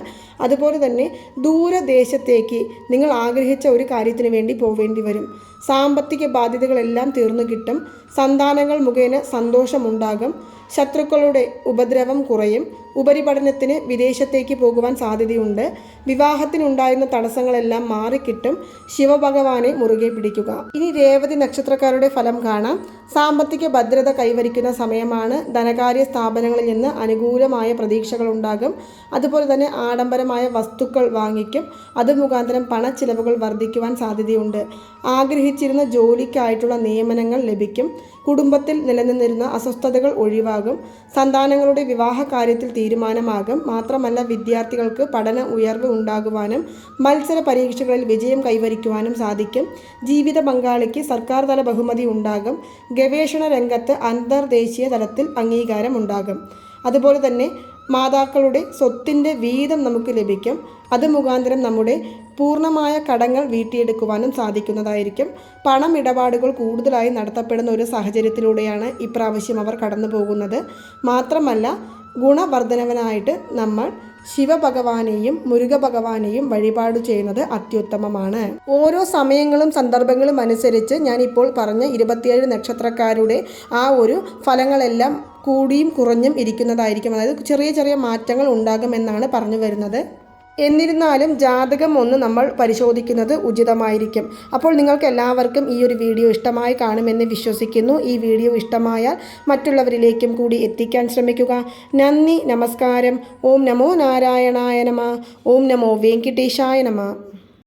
അതുപോലെ തന്നെ ദൂരദേശത്തേക്ക് നിങ്ങൾ ആഗ്രഹിച്ച ഒരു കാര്യത്തിന് വേണ്ടി പോവേണ്ടി വരും. സാമ്പത്തിക ബാധ്യതകളെല്ലാം തീർന്നു കിട്ടും. സന്താനങ്ങൾ മുഖേന സന്തോഷമുണ്ടാകും. ശത്രുക്കളുടെ ഉപദ്രവം കുറയും. ഉപരിപഠനത്തിന് വിദേശത്തേക്ക് പോകുവാൻ സാധ്യതയുണ്ട്. വിവാഹത്തിനുണ്ടായിരുന്ന തടസ്സങ്ങളെല്ലാം മാറിക്കിട്ടും. ശിവഭഗവാനെ മുറുകെ പിടിക്കുക. ഇനി രേവതി നക്ഷത്രക്കാരുടെ ഫലം കാണാം. സാമ്പത്തിക ഭദ്രത കൈവരിക്കുന്ന സമയമാണ്. ധനകാര്യ സ്ഥാപനങ്ങളിൽ നിന്ന് അനുകൂലമായ പ്രതീക്ഷകൾ ഉണ്ടാകും. അതുപോലെ തന്നെ ആഡംബരമായ വസ്തുക്കൾ വാങ്ങിക്കും. അത് മുഖാന്തരം പണച്ചിലവുകൾ വർദ്ധിക്കുവാൻ സാധ്യതയുണ്ട്. ആഗ്രഹിച്ചിരുന്ന ജോലിക്കായിട്ടുള്ള നിയമനങ്ങൾ ലഭിക്കും. കുടുംബത്തിൽ നിലനിന്നിരുന്ന അസ്വസ്ഥതകൾ ഒഴിവാകും. ഉണ്ടാകും. സന്താനങ്ങളുടെ വിവാഹ കാര്യത്തിൽ തീരുമാനമാകും. മാത്രമല്ല വിദ്യാർത്ഥികൾക്ക് പഠന ഉയർവ് ഉണ്ടാകുവാനും മത്സര പരീക്ഷകളിൽ വിജയം കൈവരിക്കുവാനും സാധിക്കും. ജീവിത പങ്കാളിക്ക് സർക്കാർ തല ബഹുമതി ഉണ്ടാകും. ഗവേഷണ രംഗത്ത് അന്തർദേശീയ തലത്തിൽ അംഗീകാരം ഉണ്ടാകും. അതുപോലെ തന്നെ മാതാക്കളുടെ സ്വത്തിൻ്റെ വീതം നമുക്ക് ലഭിക്കും. അത് മുഖാന്തരം നമ്മുടെ പൂർണ്ണമായ കടങ്ങൾ വീട്ടിയെടുക്കുവാനും സാധിക്കുന്നതായിരിക്കും. പണം ഇടപാടുകൾ കൂടുതലായി നടത്തപ്പെടുന്ന ഒരു സാഹചര്യത്തിലൂടെയാണ് ഇപ്രാവശ്യം അവർ കടന്നു പോകുന്നത്. മാത്രമല്ല ഗുണവർദ്ധനവനായിട്ട് നമ്മൾ ശിവഭഗവാനെയും മുരുക ഭഗവാനെയും വഴിപാട് ചെയ്യുന്നത് അത്യുത്തമമാണ്. ഓരോ സമയങ്ങളും സന്ദർഭങ്ങളും അനുസരിച്ച് ഞാനിപ്പോൾ പറഞ്ഞ 27 നക്ഷത്രക്കാരുടെ ആ ഒരു ഫലങ്ങളെല്ലാം കൂടിയും കുറഞ്ഞും ഇരിക്കുന്നതായിരിക്കും. അതായത് ചെറിയ ചെറിയ മാറ്റങ്ങൾ ഉണ്ടാകുമെന്നാണ് പറഞ്ഞു വരുന്നത്. എന്നിരുന്നാലും ജാതകം ഒന്ന് നമ്മൾ പരിശോധിക്കുന്നത് ഉചിതമായിരിക്കും. അപ്പോൾ നിങ്ങൾക്ക് എല്ലാവർക്കും ഈ ഒരു വീഡിയോ ഇഷ്ടമായി കാണുമെന്ന് വിശ്വസിക്കുന്നു. ഈ വീഡിയോ ഇഷ്ടമായാൽ മറ്റുള്ളവരിലേക്കും കൂടി എത്തിക്കാൻ ശ്രമിക്കുക. നന്ദി, നമസ്കാരം. ഓം നമോ നാരായണായ നമഃ. ഓം നമോ വെങ്കിടേശായ നമഃ.